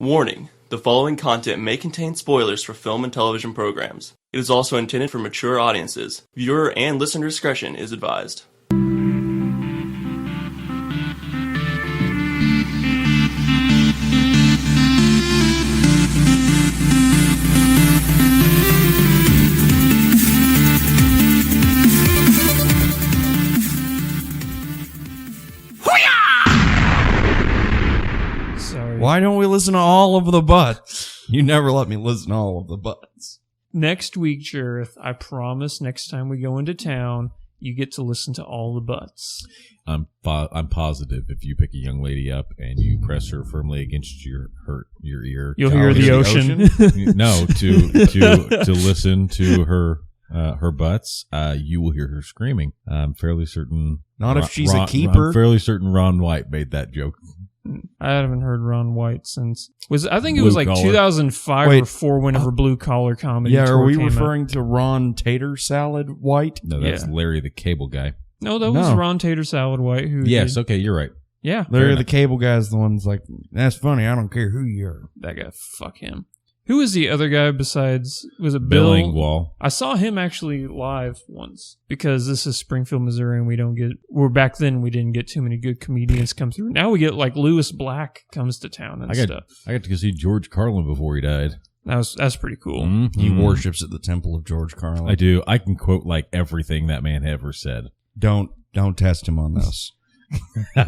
Warning: the following content may contain spoilers for film and television programs. It is also intended for mature audiences. Viewer and listener discretion is advised. Why don't we listen to all of the butts? You never let me listen to all of the butts. Next week, Jareth, I promise next time we go into town, you get to listen to all the butts. I'm positive if you pick a young lady up and you press her firmly against your ear, you'll hear the ocean. No, to listen to her butts, you will hear her screaming. I'm fairly certain. Not if she's a keeper. I'm fairly certain Ron White made that joke. I haven't heard Ron White since I think it Blue was like Collar. 2005 Wait. or 4 whenever Blue Collar Comedy. Yeah, Tour are we came out. referring to Ron Tater Salad White? No, that's Yeah. Larry the Cable Guy. No, that was Ron Tater Salad White. Who Yes, did- okay, you're right. yeah, Larry enough. the Cable Guy's the one's like, that's funny, I don't care who you are. that guy. Fuck him. Who was the other guy besides? Was it Bill Bill? Engvall. I saw him actually live once because this is Springfield, Missouri, and back then we didn't get too many good comedians come through. Now we get like Lewis Black comes to town and stuff. I got to go see George Carlin before he died. That's pretty cool. Mhm. He worships at the temple of George Carlin. I do. I can quote like everything that man ever said. Don't test him on this.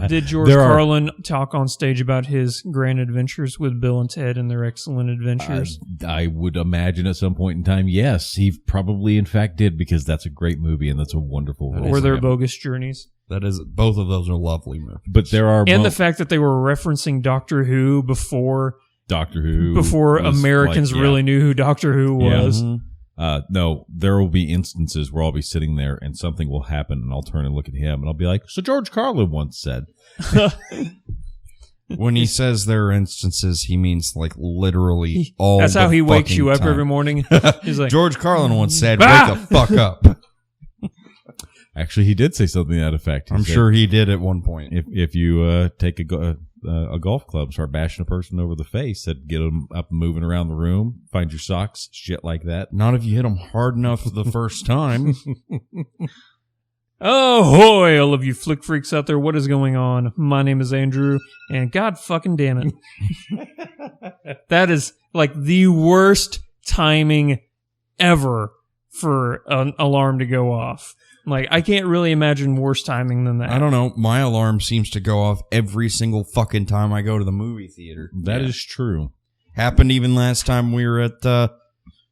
Did George There are- Carlin talk on stage about his grand adventures with Bill and Ted and their excellent adventures? I would imagine at some point in time, yes, he probably in fact did, because that's a great movie and that's a wonderful role. Or their for him. bogus journeys? That is, both of those are lovely movies. But there are And the fact that they were referencing Doctor Who before Doctor Who was Americans like, yeah. really knew who Doctor Who was. Mhm. No, there will be instances where I'll be sitting there and something will happen and I'll turn and look at him and I'll be like, so George Carlin once said. When he says there are instances, he means like literally all That's how the he wakes fucking you up time. every morning. He's like, George Carlin once said, Ah! wake the fuck up. Actually, he did say something to that effect. He I'm said, sure he did at one point. if you take a golf club, start bashing a person over the face, that get them up and moving around the room, find your socks, shit like that. Not if you hit him hard enough the first time. ahoy, all of you flick freaks out there. What is going on? My name is Andrew, and God fucking damn it. That is like the worst timing ever for an alarm to go off. Like, I can't really imagine worse timing than that. I don't know. My alarm seems to go off every single fucking time I go to the movie theater. That is true. Happened even last time we were at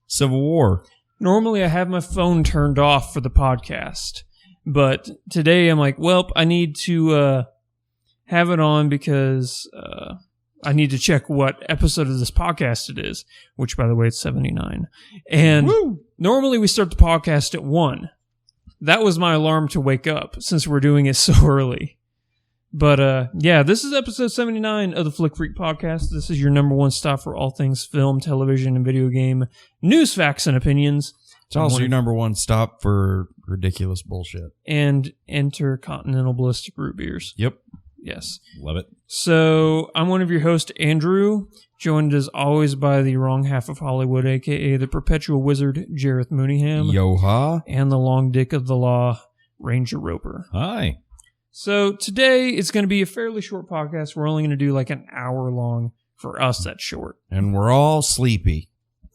Civil War. Normally, I have my phone turned off for the podcast, but today I'm like, well, I need to have it on because I need to check what episode of this podcast it is, which, by the way, it's 79. And normally we start the podcast at 1. That was my alarm to wake up since we're doing it so early. But yeah, this is episode 79 of the Flick Freak Podcast. This is your number one stop for all things film, television, and video game news, facts, and opinions. It's also your number one stop for ridiculous bullshit. And intercontinental ballistic root beers. Yep. Yes. Love it. So I'm one of your hosts, Andrew, joined as always by the wrong half of Hollywood, a.k.a. the perpetual wizard, Jareth Mooneyham, Yo-ha. and the long dick of the law, Ranger Roper. Hi. So today it's going to be a fairly short podcast. We're only going to do like an hour long. For us, that's short. And we're all sleepy.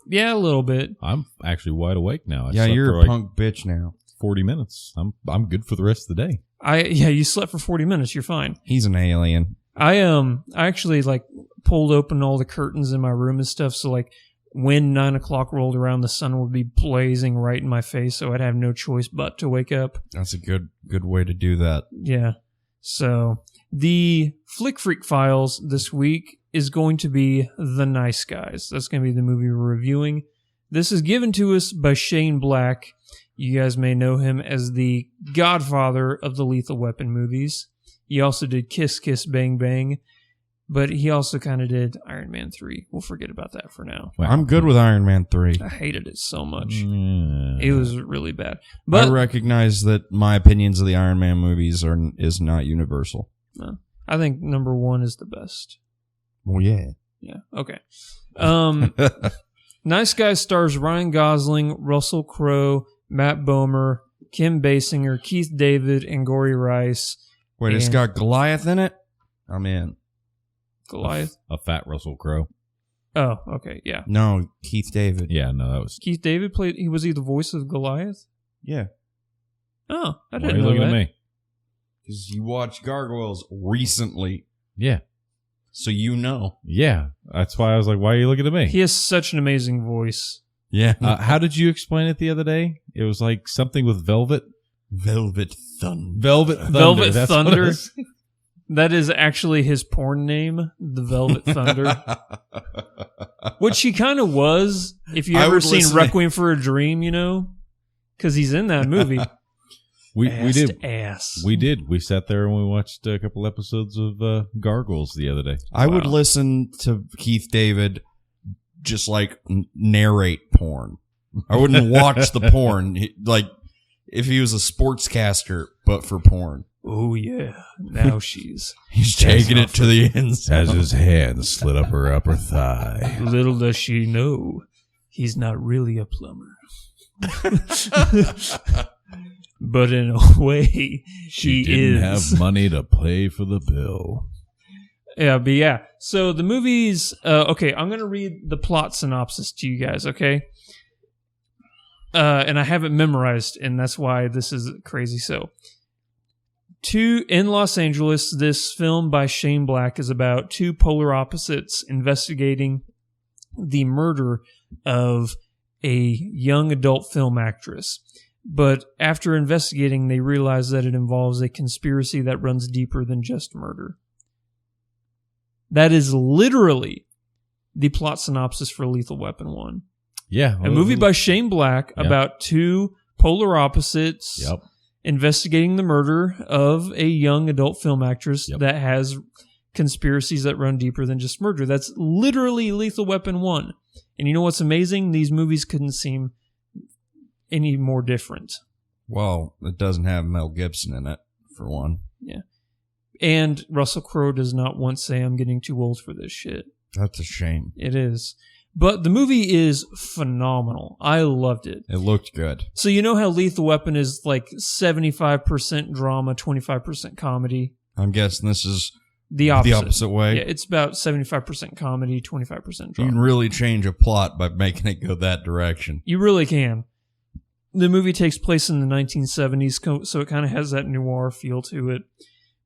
Yeah, a little bit. I'm actually wide awake now. I Yeah, slept you're for a like punk bitch now. 40 minutes. I'm good for the rest of the day. Yeah, you slept for 40 minutes. You're fine. He's an alien. I actually like pulled open all the curtains in my room and stuff. So like when 9 o'clock rolled around, the sun would be blazing right in my face. So I'd have no choice but to wake up. That's a good way to do that. Yeah. So the Flick Freak Files this week is going to be The Nice Guys. That's going to be the movie we're reviewing. This is given to us by Shane Black. You guys may know him as the godfather of the Lethal Weapon movies. He also did Kiss Kiss Bang Bang, but he also kind of did Iron Man 3. We'll forget about that for now. Wow. I'm good with Iron Man 3. I hated it so much. Yeah. It was really bad. But I recognize that my opinions of the Iron Man movies is not universal. I think number 1 is the best. Well, yeah. Yeah. Okay. Nice Guys stars Ryan Gosling, Russell Crowe, Matt Bomer, Kim Basinger, Keith David, and Gory Rice. Wait, it's And- got Goliath in it? I'm in. Goliath. A fat Russell Crowe. Oh, okay, yeah. No, Keith David. Yeah, no, that was. Keith David played. Was he the voice of Goliath? Yeah. Oh, I Why are didn't you know looking that. at me? Because you watched Gargoyles recently, Yeah, so you know. yeah. That's why I was like, "Why are you looking at me?" He has such an amazing voice. Yeah. How did you explain it the other day? It was like something with velvet. Velvet Thunder. Velvet Thunder. Velvet that's what it Thunder. is. That is actually his porn name, the Velvet Thunder. Which he kind of was. If you I ever would seen listen- Requiem for a Dream, because he's in that movie. We Ass did. to ass. We did. We sat there and we watched a couple episodes of Gargoyles the other day. I would Wow. listen to Keith David just like narrate porn. I wouldn't watch the porn. Like if he was a sportscaster, but for porn. Oh yeah, now she's He's taking it to the ends. As his hand slid up her upper thigh. little does she know he's not really a plumber. But in a way, She he didn't is. have money to pay for the bill. Yeah, but yeah. So the movie's okay. I'm gonna read the plot synopsis to you guys. Okay. And I have it memorized, and that's why this is crazy. So, in Los Angeles, this film by Shane Black is about two polar opposites investigating the murder of a young adult film actress. But after investigating, they realize that it involves a conspiracy that runs deeper than just murder. That is literally the plot synopsis for Lethal Weapon 1. Yeah. A movie by Shane Black Yeah. about two polar opposites Yep. investigating the murder of a young adult film actress Yep. that has conspiracies that run deeper than just murder. That's literally Lethal Weapon 1. And you know what's amazing? These movies couldn't seem any more different. Well, it doesn't have Mel Gibson in it, for one. And Russell Crowe does not once say, I'm getting too old for this shit. That's a shame. It is. But the movie is phenomenal. I loved it. It looked good. So you know how Lethal Weapon is like 75% drama, 25% comedy? I'm guessing this is The opposite. the opposite way. Yeah, it's about 75% comedy, 25% You drama. can really change a plot by making it go that direction. You really can. The movie takes place in the 1970s, so it kind of has that noir feel to it,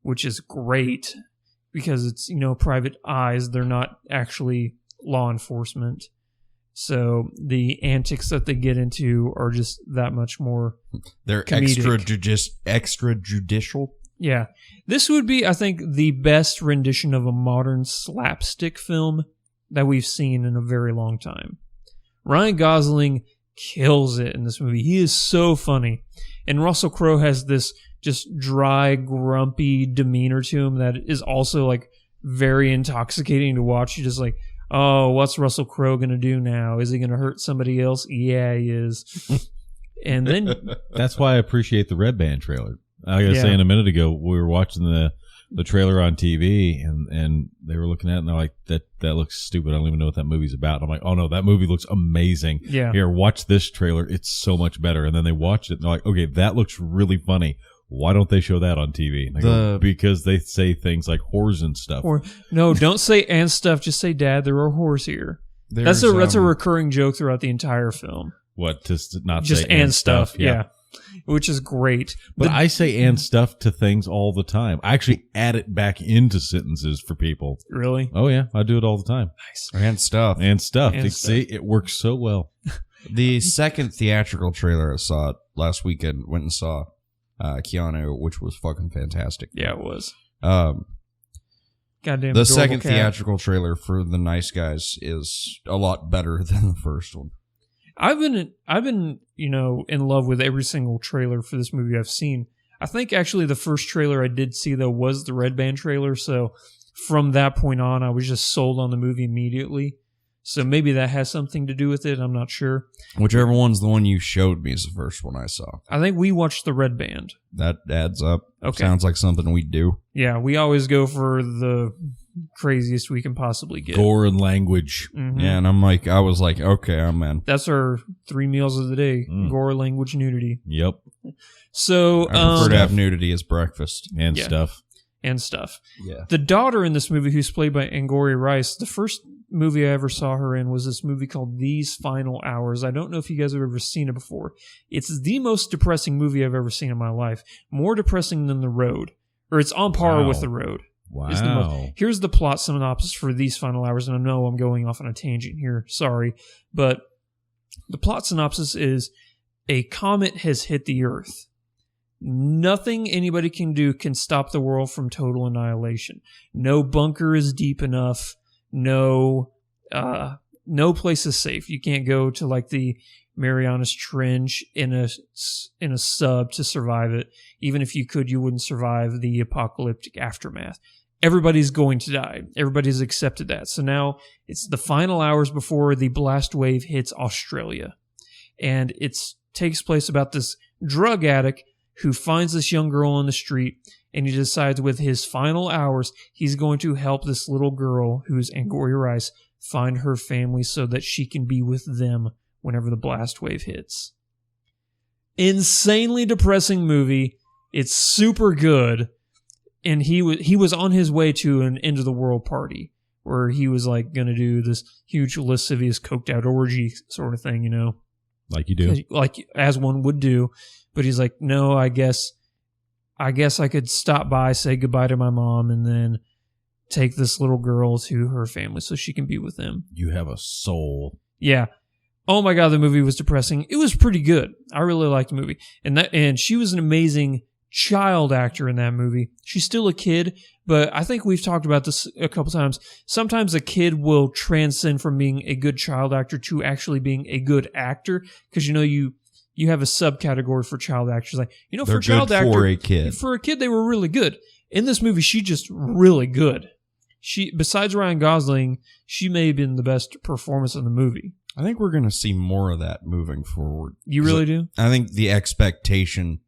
which is great because it's, private eyes. They're not actually law enforcement. So the antics that they get into are just that much more. They're Comedic. extrajudicial. Yeah. This would be, I think, the best rendition of a modern slapstick film that we've seen in a very long time. Ryan Gosling kills it in this movie. He is so funny. And Russell Crowe has this just dry, grumpy demeanor to him that is also like very intoxicating to watch. You're just like, oh, what's Russell Crowe going to do now? Is he going to hurt somebody else? Yeah, he is. And then, That's why I appreciate the Red Band trailer. Like I was Yeah. saying a minute ago, we were watching the trailer on TV, and they were looking at it, and they're like, that looks stupid. I don't even know what that movie's about. I'm like, oh, no, that movie looks amazing. yeah. Here, watch this trailer. It's so much better. And then they watch it, and they're like, okay, that looks really funny. Why don't they show that on TV? And I go, because they say things like whores and stuff. Or no, don't say and stuff. Just say, Dad, there are whores here. That's a recurring joke throughout the entire film. What, just not Just say and stuff, yeah. Which is great. But I say and stuff to things all the time. I actually add it back into sentences for people. Really? Oh, yeah, I do it all the time. Nice. and stuff. And stuff. And See, it works so well. The second theatrical trailer I saw last weekend, went and saw Keanu, which was fucking fantastic. Yeah, it was. Um, Goddamn. the adorable second cat. theatrical trailer for The Nice Guys is a lot better than the first one. I've been, in love with every single trailer for this movie I've seen. I think actually the first trailer I did see though was the Red Band trailer. So from that point on, I was just sold on the movie immediately. So maybe that has something to do with it. I'm not sure. Whichever one's the one you showed me is the first one I saw. I think we watched the Red Band. That adds up. Okay. Sounds like something we do. Yeah, we always go for the craziest we can possibly get. Gore and language. Mhm. Yeah, and I was like, okay, I'm in. That's our 3 meals of the day: gore, language, nudity. Yep. So, I prefer to have nudity as breakfast. And Yeah. stuff. and stuff. Yeah. The daughter in this movie, who's played by Angourie Rice, the first movie I ever saw her in was this movie called These Final Hours. I don't know if you guys have ever seen it before. It's the most depressing movie I've ever seen in my life. More depressing than The Road. Or it's on par Wow. with The Road. Wow. Is the most. Here's the plot synopsis for These Final Hours, and I know I'm going off on a tangent here. Sorry. But the plot synopsis is a comet has hit the Earth. Nothing anybody can do can stop the world from total annihilation. No bunker is deep enough. No place is safe. You can't go to like the Marianas Trench in a sub to survive it. Even if you could, you wouldn't survive the apocalyptic aftermath. Everybody's going to die. Everybody's accepted that. So now it's the final hours before the blast wave hits Australia. And it takes place about this drug addict who finds this young girl on the street, and he decides with his final hours, he's going to help this little girl, who's Angourie Rice, find her family so that she can be with them whenever the blast wave hits. Insanely depressing movie. It's super good. And he was on his way to an end of the world party where he was like going to do this huge lascivious coked out orgy sort of thing, you know, Like you do. like as one would do. But he's like, no, I guess I could stop by, say goodbye to my mom, and then take this little girl to her family so she can be with them. You have a soul. Yeah. Oh my God, the movie was depressing. It was pretty good. I really liked the movie. And she was an amazing child actor in that movie. She's still a kid, but I think we've talked about this a couple times. Sometimes a kid will transcend from being a good child actor to actually being a good actor, because you have a subcategory for child actors. Like, They're for a child good actor, for a kid. for a kid, they were really good. In this movie, she's just really good. She, besides Ryan Gosling, she may have been the best performance in the movie. I think we're going to see more of that moving forward. You really do? I think the expectations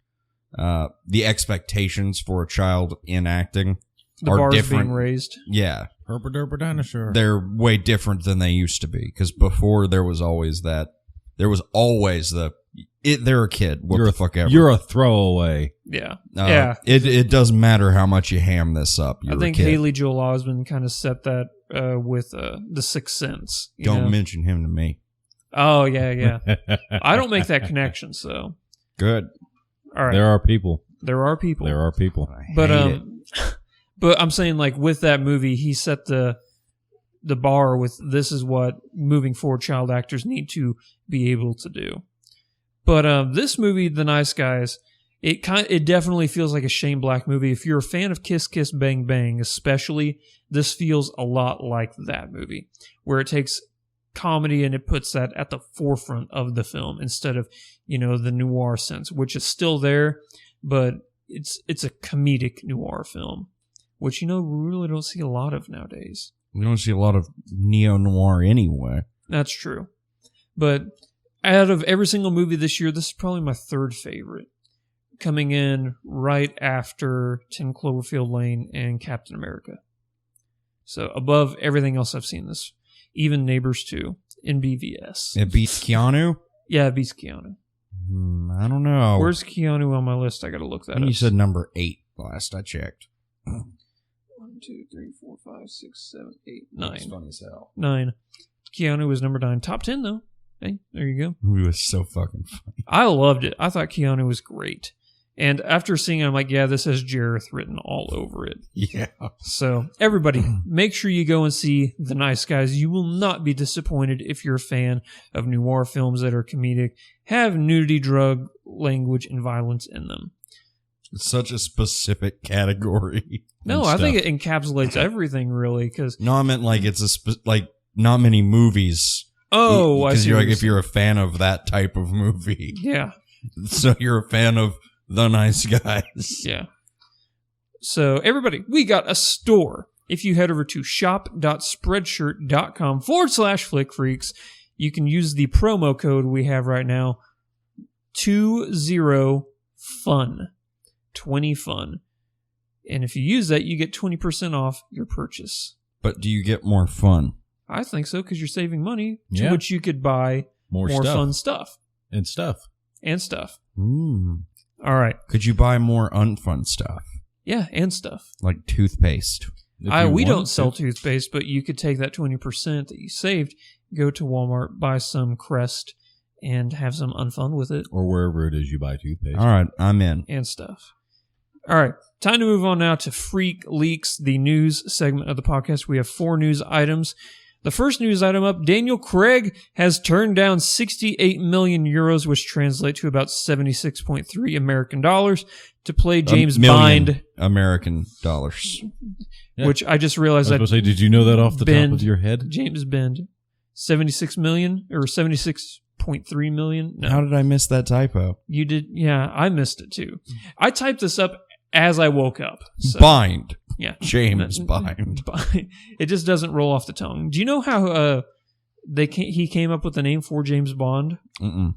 for a child in acting The are bar's different. being raised. Yeah, Herper derper dinosaur. they're way different than they used to be. Because before there was always they're a kid. What You're the a- fuck ever. You're a throwaway. Yeah. Yeah. It doesn't matter how much you ham this up. You're I think a kid. Haley Joel Osment kind of set that with The Sixth Sense. you Don't know? mention him to me. Oh, yeah. I don't make that connection, so. Good. All right. There are people. There are people. There are people. But Hate it. but I'm saying, like, with that movie, he set the bar with this is what moving forward child actors need to be able to do. But this movie, The Nice Guys, it definitely feels like a Shane Black movie. If you're a fan of Kiss Kiss Bang Bang, especially, this feels a lot like that movie, where it takes comedy and it puts that at the forefront of the film instead of, the noir sense, which is still there, but it's a comedic noir film, which we really don't see a lot of nowadays. We don't see a lot of neo-noir anyway. That's true. But out of every single movie this year, this is probably my third favorite, coming in right after 10 Cloverfield Lane and Captain America. So above everything else I've seen this, even Neighbors 2 in BVS. It beats Keanu? Yeah, it beats Keanu. I don't know. Where's Keanu on my list? I gotta look that I think up. you said number 8 last I checked. 1, 2, 3, 4, 5, 6, 7, 8, 9. That's funny as hell. 9. Keanu was number 9. Top 10 though. Hey, there you go. Movie was so fucking funny. I loved it. I thought Keanu was great. And after seeing it, I'm like, yeah, this has Jareth written all over it. Yeah. So, everybody, make sure you go and see The Nice Guys. You will not be disappointed if you're a fan of noir films that are comedic, have nudity, drug, language, and violence in them. It's such a specific category. No, I think it encapsulates everything, really, because... No, I meant like it's not many movies. Oh, I Because see. you're what like, you're if you're a fan of that type of movie. saying. Yeah. So you're a fan of The Nice Guys. Yeah. So, everybody, we got a store. If you head over to shop.spreadshirt.com/flickfreaks, you can use the promo code we have right now, 20FUN. 20FUN. And if you use that, you get 20% off your purchase. But do you get more fun? I think so, because you're saving money, to Yeah. which you could buy More more stuff. fun stuff And stuff. and stuff. Mm. All right. Could you buy more unfun stuff? Yeah, and stuff. Like toothpaste? If you We want don't to. sell toothpaste, but you could take that 20% that you saved, go to Walmart, buy some Crest, and have some unfun with it Or wherever it is you buy toothpaste. All right, I'm in. and stuff. All right. Time to move on now to Freak Leaks, the news segment of the podcast. We have 4 news items. The first news item up, Daniel Craig has turned down 68 million euros, which translate to about 76.3 American dollars, to play James $1 million Bond, American dollars. Yeah. which I just I realized was that going to say, did you know that off the Bend. top of your head? James Bond, 76 million or 76.3 million. No, How did I miss that typo? you did. Yeah, I missed it too. I typed this up as I woke up. So, Bind. yeah. James Bind. It just doesn't roll off the tongue. Do you know how he came up with the name for James Bond? Mm-mm.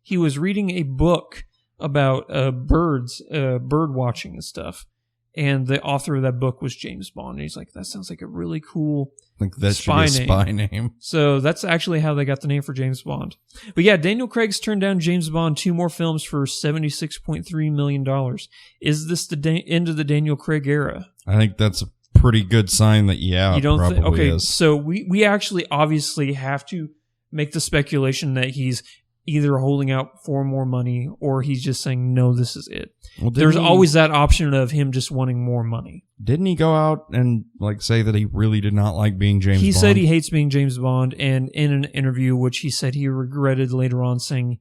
He was reading a book about birds, bird watching and stuff. And the author of that book was James Bond. And he's like, that sounds like a really cool. I think that Spy should be a spy name. So that's actually how they got the name for James Bond. But yeah, Daniel Craig's turned down James Bond 2 more films for $76.3 million. Is this the end of the Daniel Craig era? I think that's a pretty good sign that, yeah, You don't probably think? Okay, is. so we actually obviously have to make the speculation that he's either holding out for more money or he's just saying, no, this is it. Well, There's always that option of him just wanting more money. Didn't he go out and like say that he really did not like being James Bond? He said he hates being James Bond, and in an interview, which he said he regretted later on, saying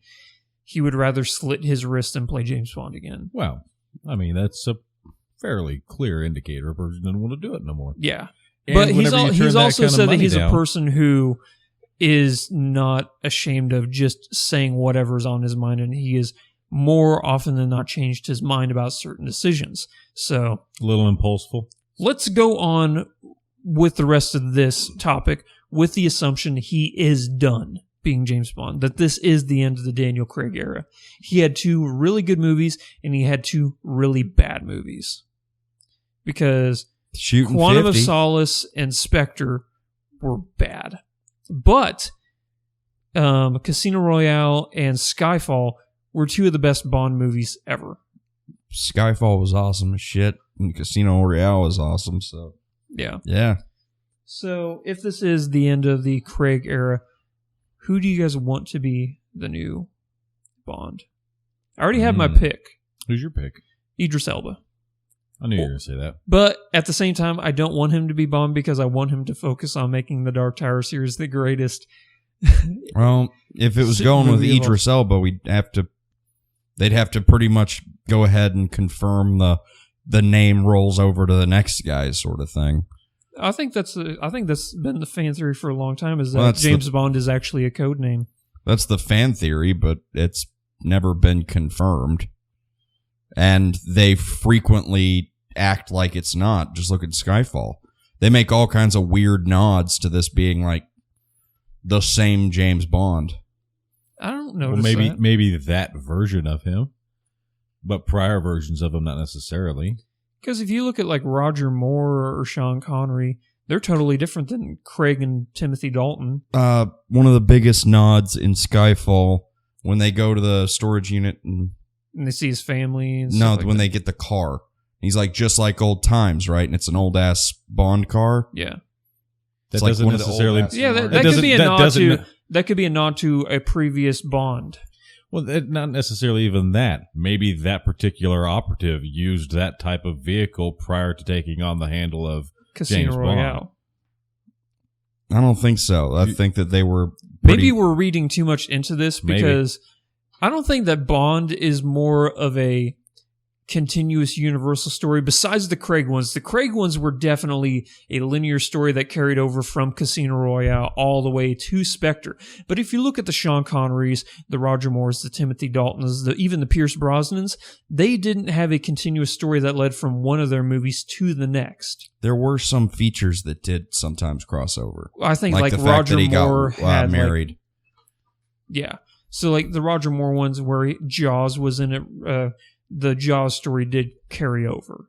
he would rather slit his wrist than play James Bond again. Well, I mean, that's a fairly clear indicator a person doesn't want to do it no more. Yeah. And But he's whenever you turn he's that also kind of said that money he's a down- person who is not ashamed of just saying whatever's on his mind, and he is more often than not changed his mind about certain decisions. So A little impulsive. let's go on with the rest of this topic with the assumption he is done being James Bond, that this is the end of the Daniel Craig era. He had 2 really good movies and he had 2 really bad movies. Because shooting Quantum 50. of Solace and Spectre were bad. But Casino Royale and Skyfall were 2 of the best Bond movies ever. Skyfall was awesome as shit, and Casino Royale was awesome. So Yeah. yeah, So if this is the end of the Craig era, who do you guys want to be the new Bond? I already have my pick, Who's your pick? Idris Elba. I knew you were going to say that. But at the same time, I don't want him to be Bond because I want him to focus on making the Dark Tower series the greatest. well, if it was Sick going with movie of all- Idris Elba, they'd have to pretty much go ahead and confirm the name rolls over to the next guy sort of thing. I think that's been the fan theory for a long time, is that Well, that's James Bond is actually a code name. That's the fan theory, but it's never been confirmed. And they frequently act like it's not. Just look at Skyfall. They make all kinds of weird nods to this being like the same James Bond. I don't know. Well, maybe that version of him, but prior versions of him, not necessarily. Because if you look at like Roger Moore or Sean Connery, they're totally different than Craig and Timothy Dalton. One of the biggest nods in Skyfall when they go to the storage unit and And they see his family. And no, stuff like when that. they get the car. He's like, just like old times, right? And it's an old ass Bond car. Yeah. That It's like doesn't one of the necessarily. old-ass Yeah, that Mark. could be a that nod doesn't- to that could be a nod to a previous Bond. Well, not necessarily even that. Maybe that particular operative used that type of vehicle prior to taking on the handle of Casino James Royale. I don't think so. I think that they were Maybe we're reading too much into this Maybe. because I don't think that Bond is more of a continuous universal story besides the Craig ones. The Craig ones were definitely a linear story that carried over from Casino Royale all the way to Spectre. But if you look at the Sean Connerys, the Roger Moores, the Timothy Daltons, even the Pierce Brosnans, they didn't have a continuous story that led from one of their movies to the next. There were some features that did sometimes cross over. I think like the fact Roger that he Moore got had married. Yeah. So like the Roger Moore ones where Jaws was in it, the Jaws story did carry over.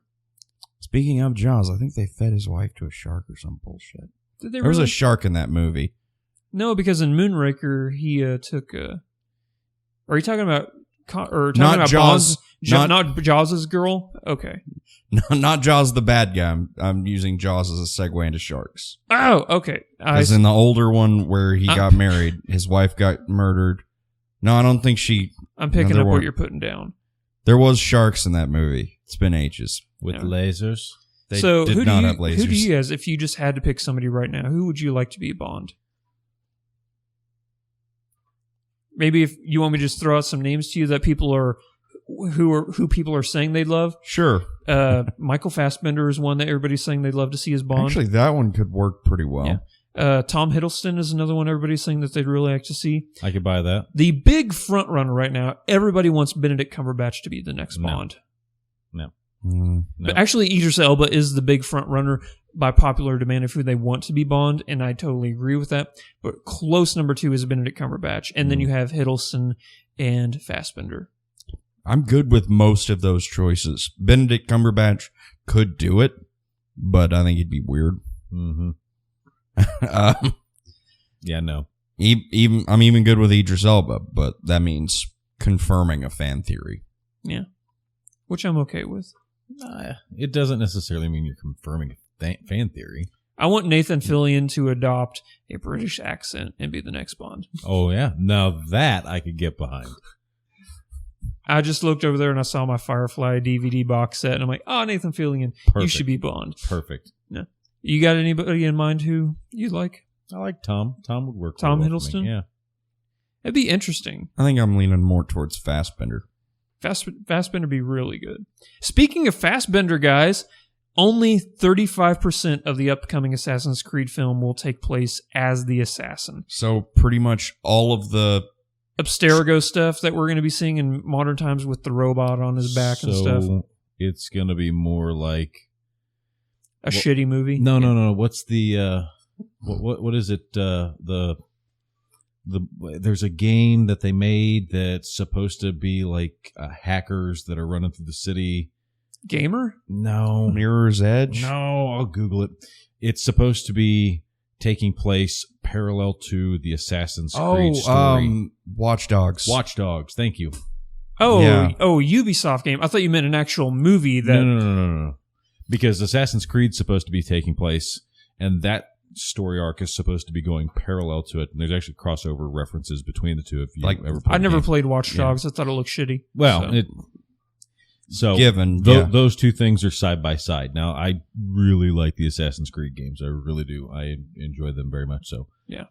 Speaking of Jaws, I think they fed his wife to a shark or some bullshit. Did they There was really? a shark in that movie. No, because in Moonraker he took. Are you talking about? Or talking Not about Jaws. Bond's, not Jaws' girl? Okay. Not Jaws the bad guy. I'm using Jaws as a segue into sharks. Oh, okay. Because in the older one where he got married, his wife got murdered. No, I don't think she... I'm picking there up what weren't. you're putting down. There was sharks in that movie. It's been ages. With Yeah. lasers. They So did who not do have you, lasers. who do you guys, if you just had to pick somebody right now, who would you like to be Bond? Maybe if you want me to just throw out some names to you that people are who people are saying they love. Sure. Michael Fassbender is one that everybody's saying they'd love to see as Bond. Actually, that one could work pretty well. Yeah. Tom Hiddleston is another one everybody's saying that they'd really like to see. I could buy that. The big front runner right now, everybody wants Benedict Cumberbatch to be the next No. Bond. Mm. No. But actually, Idris Elba is the big front runner by popular demand of who they want to be Bond, and I totally agree with that. But close number 2 is Benedict Cumberbatch, and then you have Hiddleston and Fassbender. I'm good with most of those choices. Benedict Cumberbatch could do it, but I think he'd be weird. Mm-hmm. Yeah, no. I'm even good with Idris Elba, but that means confirming a fan theory. Yeah. Which I'm okay with. It doesn't necessarily mean you're confirming a fan theory. I want Nathan Fillion to adopt a British accent and be the next Bond. Oh, yeah. Now that I could get behind. I just looked over there and I saw my Firefly DVD box set, and I'm like, oh, Nathan Fillion, you Perfect. should be Bond. Perfect. Yeah. You got anybody in mind who you like? I like Tom. Tom would work. Tom really well for Hiddleston? me. Yeah. It'd be interesting. I think I'm leaning more towards Fassbender. Fassbender be really good. Speaking of Fassbender, guys, only 35% of the upcoming Assassin's Creed film will take place as the assassin. So pretty much all of the... Abstergo stuff that we're going to be seeing in modern times with the robot on his back and stuff. It's going to be more like A shitty movie. No. What's the what is it? There's a game that they made that's supposed to be like hackers that are running through the city. Gamer? No, Mirror's Edge? no. I'll Google it. It's supposed to be taking place parallel to the Assassin's Creed story. Watch Dogs. Watch Dogs. Thank you. Oh, Yeah. Ubisoft game. I thought you meant an actual movie that. No. Because Assassin's Creed's supposed to be taking place, and that story arc is supposed to be going parallel to it. And there's actually crossover references between the two. If you Like, ever played I never the game. played Watch Dogs. I thought it looked shitty. Well, So. Given, those two things are side by side. Now, I really like the Assassin's Creed games. I really do. I enjoy them very much. So, Yeah.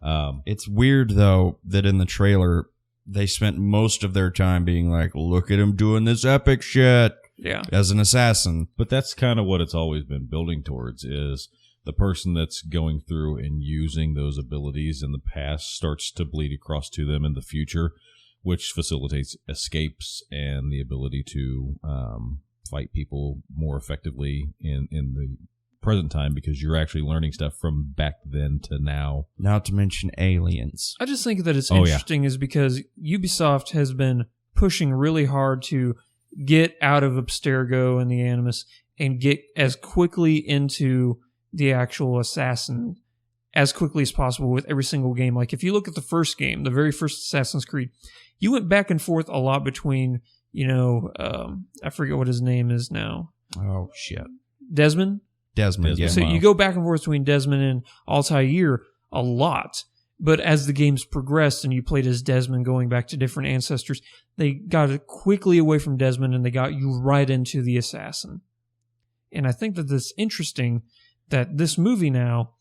It's weird, though, that in the trailer, they spent most of their time being like, look at him doing this epic shit Yeah. as an assassin. but that's kind of what it's always been building towards is the person that's going through and using those abilities in the past starts to bleed across to them in the future, which facilitates escapes and the ability to fight people more effectively in the present time because you're actually learning stuff from back then to now. Not to mention aliens. I just think that it's Oh, yeah. interesting is because Ubisoft has been pushing really hard to get out of Abstergo and the Animus and get as quickly into the actual assassin as quickly as possible with every single game. Like if you look at the first game, the very first Assassin's Creed, you went back and forth a lot between, I forget what his name is now. Oh, shit. Desmond? Desmond, yeah. So you go back and forth between Desmond and Altair a lot. But as the games progressed and you played as Desmond going back to different ancestors, they got it quickly away from Desmond and they got you right into the assassin. And I think that it's interesting that this movie now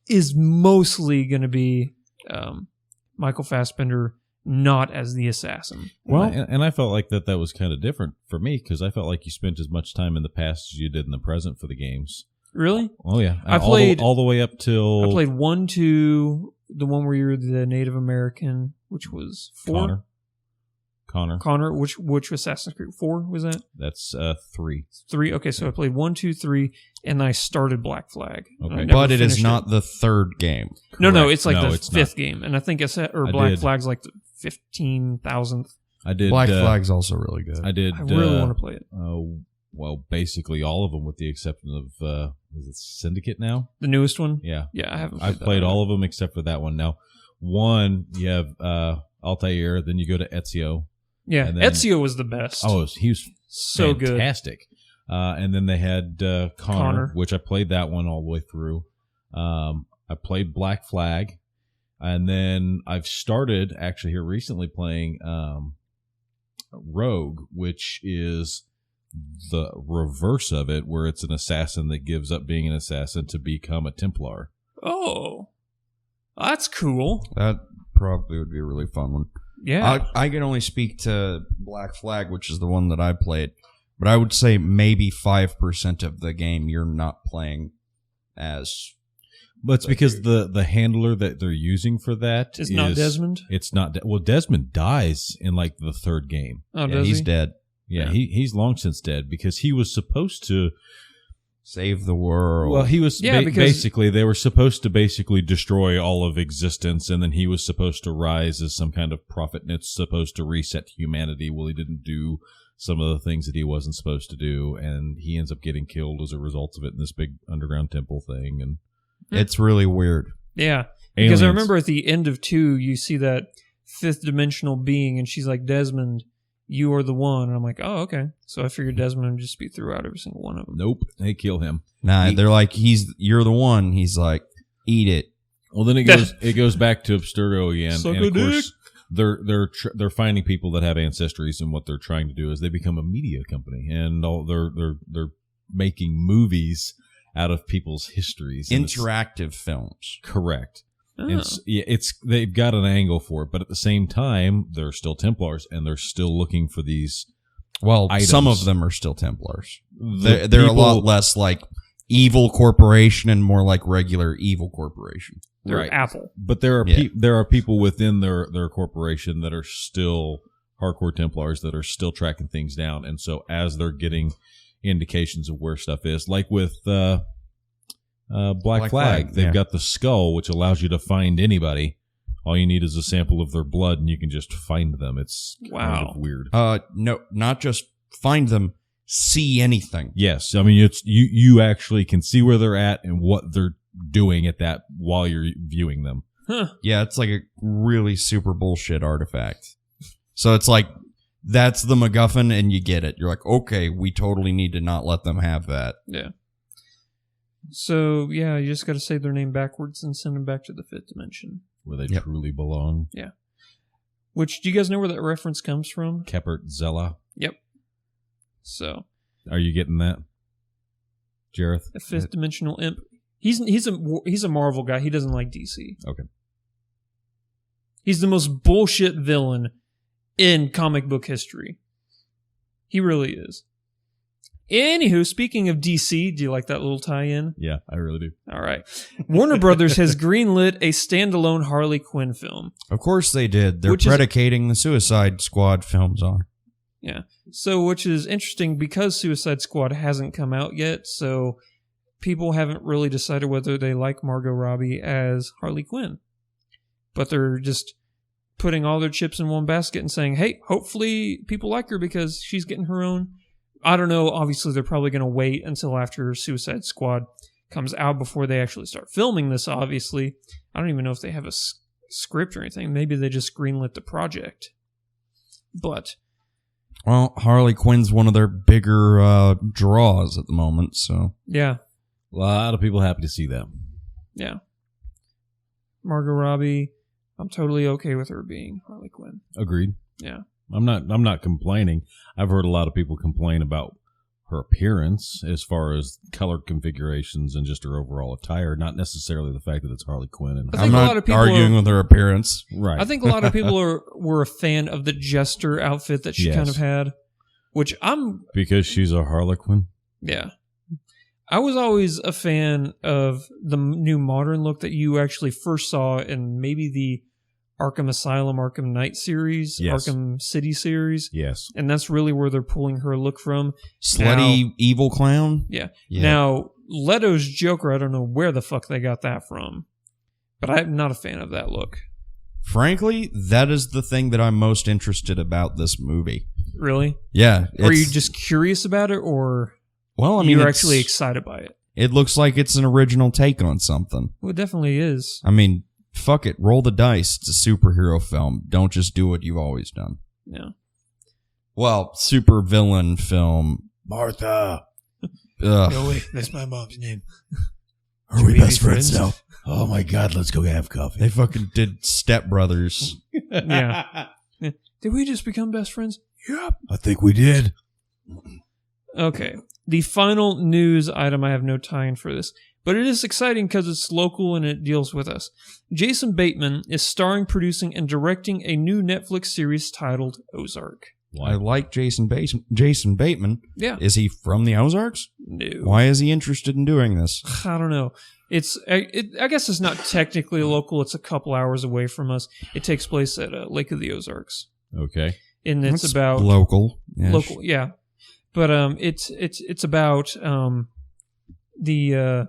is mostly going to be Michael Fassbender not as the assassin. Well, and I felt like that was kind of different for me because I felt like you spent as much time in the past as you did in the present for the games. Really? Oh yeah, I played all the way up till I played 1, 2, the one where you're the Native American, which was 4. Connor. Which Assassin's Creed 4 was that? That's 3. 3. Okay, so I played 1, 2, 3, and I started Black Flag. Okay. I never But it is finished not the third game. No, Correct. it's like No, the it's 5th not. game, and I think I Black did. Flag's like the 15,000th. I did Black Flag's also really good. I did. I really want to play it. basically all of them with the exception of was it Syndicate now? The newest one? Yeah. Yeah, I haven't. I've played all of them except for that one. Now, one you have Altair, then you go to Ezio. Yeah, and then- Ezio was the best. Oh, he was so good. fantastic. And then they had Connor, which I played that one all the way through. I played Black Flag, and then I've started actually here recently playing Rogue, which is the reverse of it, where it's an assassin that gives up being an assassin to become a Templar. Oh, that's cool. That probably would be a really fun one. Yeah. I can only speak to Black Flag, which is the one that I played, but I would say maybe 5% of the game you're not playing as. But it's because the handler that they're using for that It's not Desmond? It's not. Well, Desmond dies in like the third game. Oh, Yeah, does he's he? dead. Yeah, he's long since dead because he was supposed to. Save the world. Well, he was Yeah, because- basically they were supposed to basically destroy all of existence, and then he was supposed to rise as some kind of prophet, and it's supposed to reset humanity. Well, he didn't do some of the things that he wasn't supposed to do, and he ends up getting killed as a result of it in this big underground temple thing. And it's really weird. Yeah. Because I aliens. remember at the end of 2, you see that fifth dimensional being, and she's like, Desmond, you are the one. And I'm like, oh, okay. So I figured Desmond would just be throughout every single one of them. Nope, they kill him. Nah, they're like, you're the one. He's like, eat it. Well, then it goes back to Abstergo again, Suck and a of course they're finding people that have ancestries, and what they're trying to do is they become a media company, and they're making movies out of people's histories. And Interactive films. correct. Oh. It's they've got an angle for it, but at the same time, they're still Templars, and they're still looking for these. Well, Items. some of them are still Templars. The They're a lot people- less like evil corporation and more like regular evil corporation. They're right. Apple. But there are Yeah. there are people within their corporation that are still hardcore Templars that are still tracking things down, and so as they're getting indications of where stuff is, like with Black Black Flag, Flag, they've yeah. got the skull, which allows you to find anybody. All you need is a sample of their blood, and you can just find them. It's kind Wow. of weird. No, not just find them, see anything. Yes, I mean it's you actually can see where they're at and what they're doing at that while you're viewing them. Huh. Yeah, it's like a really super bullshit artifact. So it's like, that's the MacGuffin and you get it. You're like, okay, we totally need to not let them have that. Yeah. So, yeah, you just got to say their name backwards and send them back to the fifth dimension. Where they Yep. truly belong. Which, do you guys know where that reference comes from? Kepert Zella. Yep. So, Are you getting that, Jareth? the fifth dimensional imp. He's a Marvel guy. He doesn't like DC. Okay. He's the most bullshit villain in comic book history. He really is. Anywho, speaking of DC, do you like that little tie-in? Yeah, I really do. All right. Warner Brothers has greenlit a standalone Harley Quinn film. Of course they did. They're Which is- predicating the Suicide Squad films on. Yeah. So, which is interesting because Suicide Squad hasn't come out yet, so people haven't really decided whether they like Margot Robbie as Harley Quinn. But they're just putting all their chips in one basket and saying, hey, hopefully people like her because she's getting her own. I don't know. Obviously, they're probably going to wait until after Suicide Squad comes out before they actually start filming this, obviously. I don't even know if they have a script or anything. Maybe they just greenlit the project. But Well, Harley Quinn's one of their bigger draws at the moment, so. yeah. A lot of people happy to see that. Yeah. Margot Robbie, I'm totally okay with her being Harley Quinn. Agreed. Yeah. I'm not complaining. I've heard a lot of people complain about her appearance as far as color configurations and just her overall attire, not necessarily the fact that it's Harley Quinn. And I think I'm a not lot of people arguing are- with her appearance. right. I think a lot of people were a fan of the Jester outfit that she Yes. kind of had, which because she's a Harlequin. yeah. I was always a fan of the new modern look that you actually first saw in maybe the Arkham Asylum, Arkham Knight series, Yes. Arkham City series. Yes. And that's really where they're pulling her look from. Slutty evil clown? Yeah. Yeah. Now, Leto's Joker, I don't know where the fuck they got that from, but I'm not a fan of that look. Frankly, that is the thing that I'm most interested about this movie. Really? Yeah. Or are you it's- just curious about it, or Well, I mean, you're it's- actually excited by it? It looks like it's an original take on something. Well, it definitely is. I mean, fuck it. Roll the dice. It's a superhero film. Don't just do what you've always done. Yeah. Well, super villain film. Martha. Ugh. No, wait, that's my mom's name. Are Should we be best friends now? Oh my God, let's go have coffee. They fucking did Step Brothers. Yeah. Did we just become best friends? Yep, I think we did. Okay. The final news item, I have no tie-in for this, but it is exciting because it's local and it deals with us. Jason Bateman is starring, producing, and directing a new Netflix series titled Ozark. I like Jason Bateman. Yeah. Is he from the Ozarks? No. Why is he interested in doing this? I don't know. I guess it's not technically local. It's a couple hours away from us. It takes place at Lake of the Ozarks. Okay. And it's That's about local. local, yeah. But it's about the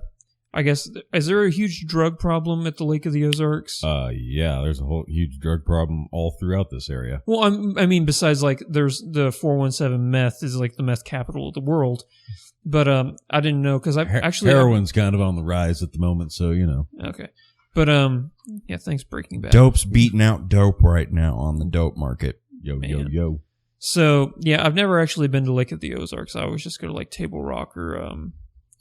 I guess, is there a huge drug problem at the Lake of the Ozarks? Yeah, there's a whole huge drug problem all throughout this area. Well, I mean, besides like there's the 417 meth is like the meth capital of the world. But I didn't know because I've actually Heroin's kind of on the rise at the moment, so you know. Okay. But yeah, thanks Breaking Bad. Dope's beating out dope right now on the dope market. Yo, Man. yo, yo. So yeah, I've never actually been to Lake of the Ozarks. I always just go to like Table Rock or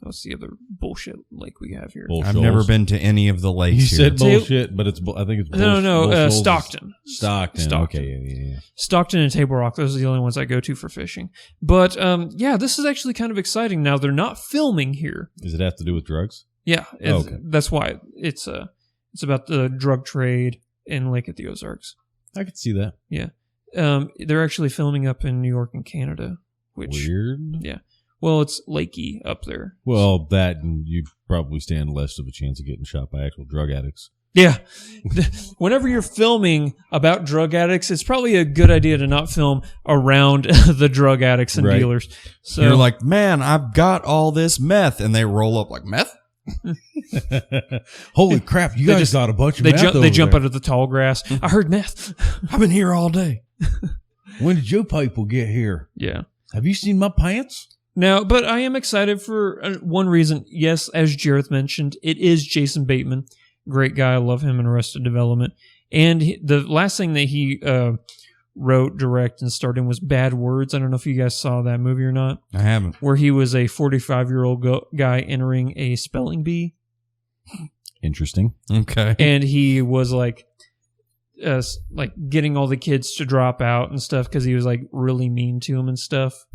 what's the other bullshit lake we have here? Bull I've Shoals. never been to any of the lakes You here. said bullshit, but it's I think it's No, Bull Shoals is- Stockton. Stockton. Okay, yeah. Stockton and Table Rock. Those are the only ones I go to for fishing. But yeah, this is actually kind of exciting. Now they're not filming here. Does it have to do with drugs? Yeah, Okay. that's why it's about the drug trade in Lake of the Ozarks. I could see that. Yeah, they're actually filming up in New York and Canada, which Weird. yeah. Well, it's lakey up there. Well, that and you probably stand less of a chance of getting shot by actual drug addicts. Yeah. Whenever you're filming about drug addicts, it's probably a good idea to not film around the drug addicts and Right. dealers. So You're like, man, I've got all this meth, and they roll up like meth. Holy crap, you They guys just- got a bunch of they meth jump over jump there. out of the tall grass. I heard meth. I've been here all day. When did your people get here? Yeah. Have you seen my pants? Now, but I am excited for one reason. Yes, as Jareth mentioned, it is Jason Bateman. Great guy. I love him in Arrested Development. And the last thing that he wrote, direct, and starred in was Bad Words. I don't know if you guys saw that movie or not, I haven't. where he was a 45-year-old guy entering a spelling bee. Interesting. Okay. And he was like getting all the kids to drop out and stuff because he was like really mean to them and stuff.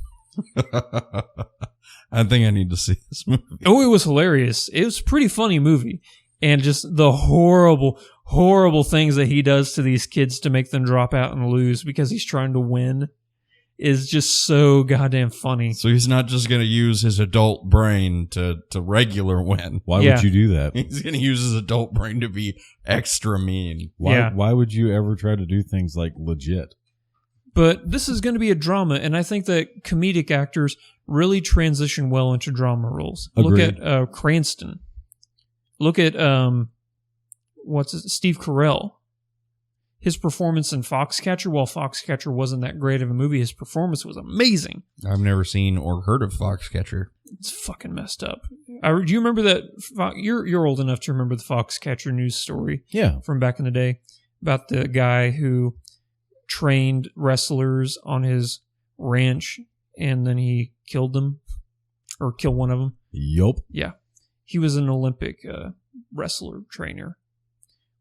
I think I need to see this movie. Oh, it was hilarious. It was a pretty funny movie. And just the horrible, horrible things that he does to these kids to make them drop out and lose because he's trying to win is just so goddamn funny. So he's not just going to use his adult brain to regular win. Why Yeah. would you do that? He's going to use his adult brain to be extra mean. Why? Yeah. Why would you ever try to do things like legit? But this is going to be a drama, and I think that comedic actors really transition well into drama roles. Agreed. Look at Cranston. Look at Steve Carell. His performance in Foxcatcher, while Foxcatcher wasn't that great of a movie, his performance was amazing. I've never seen or heard of Foxcatcher. It's fucking messed up. Do you remember that? You're old enough to remember the Foxcatcher news story Yeah. from back in the day about the guy who trained wrestlers on his ranch and then he killed them or killed one of them. Yup. Yeah. He was an Olympic wrestler trainer,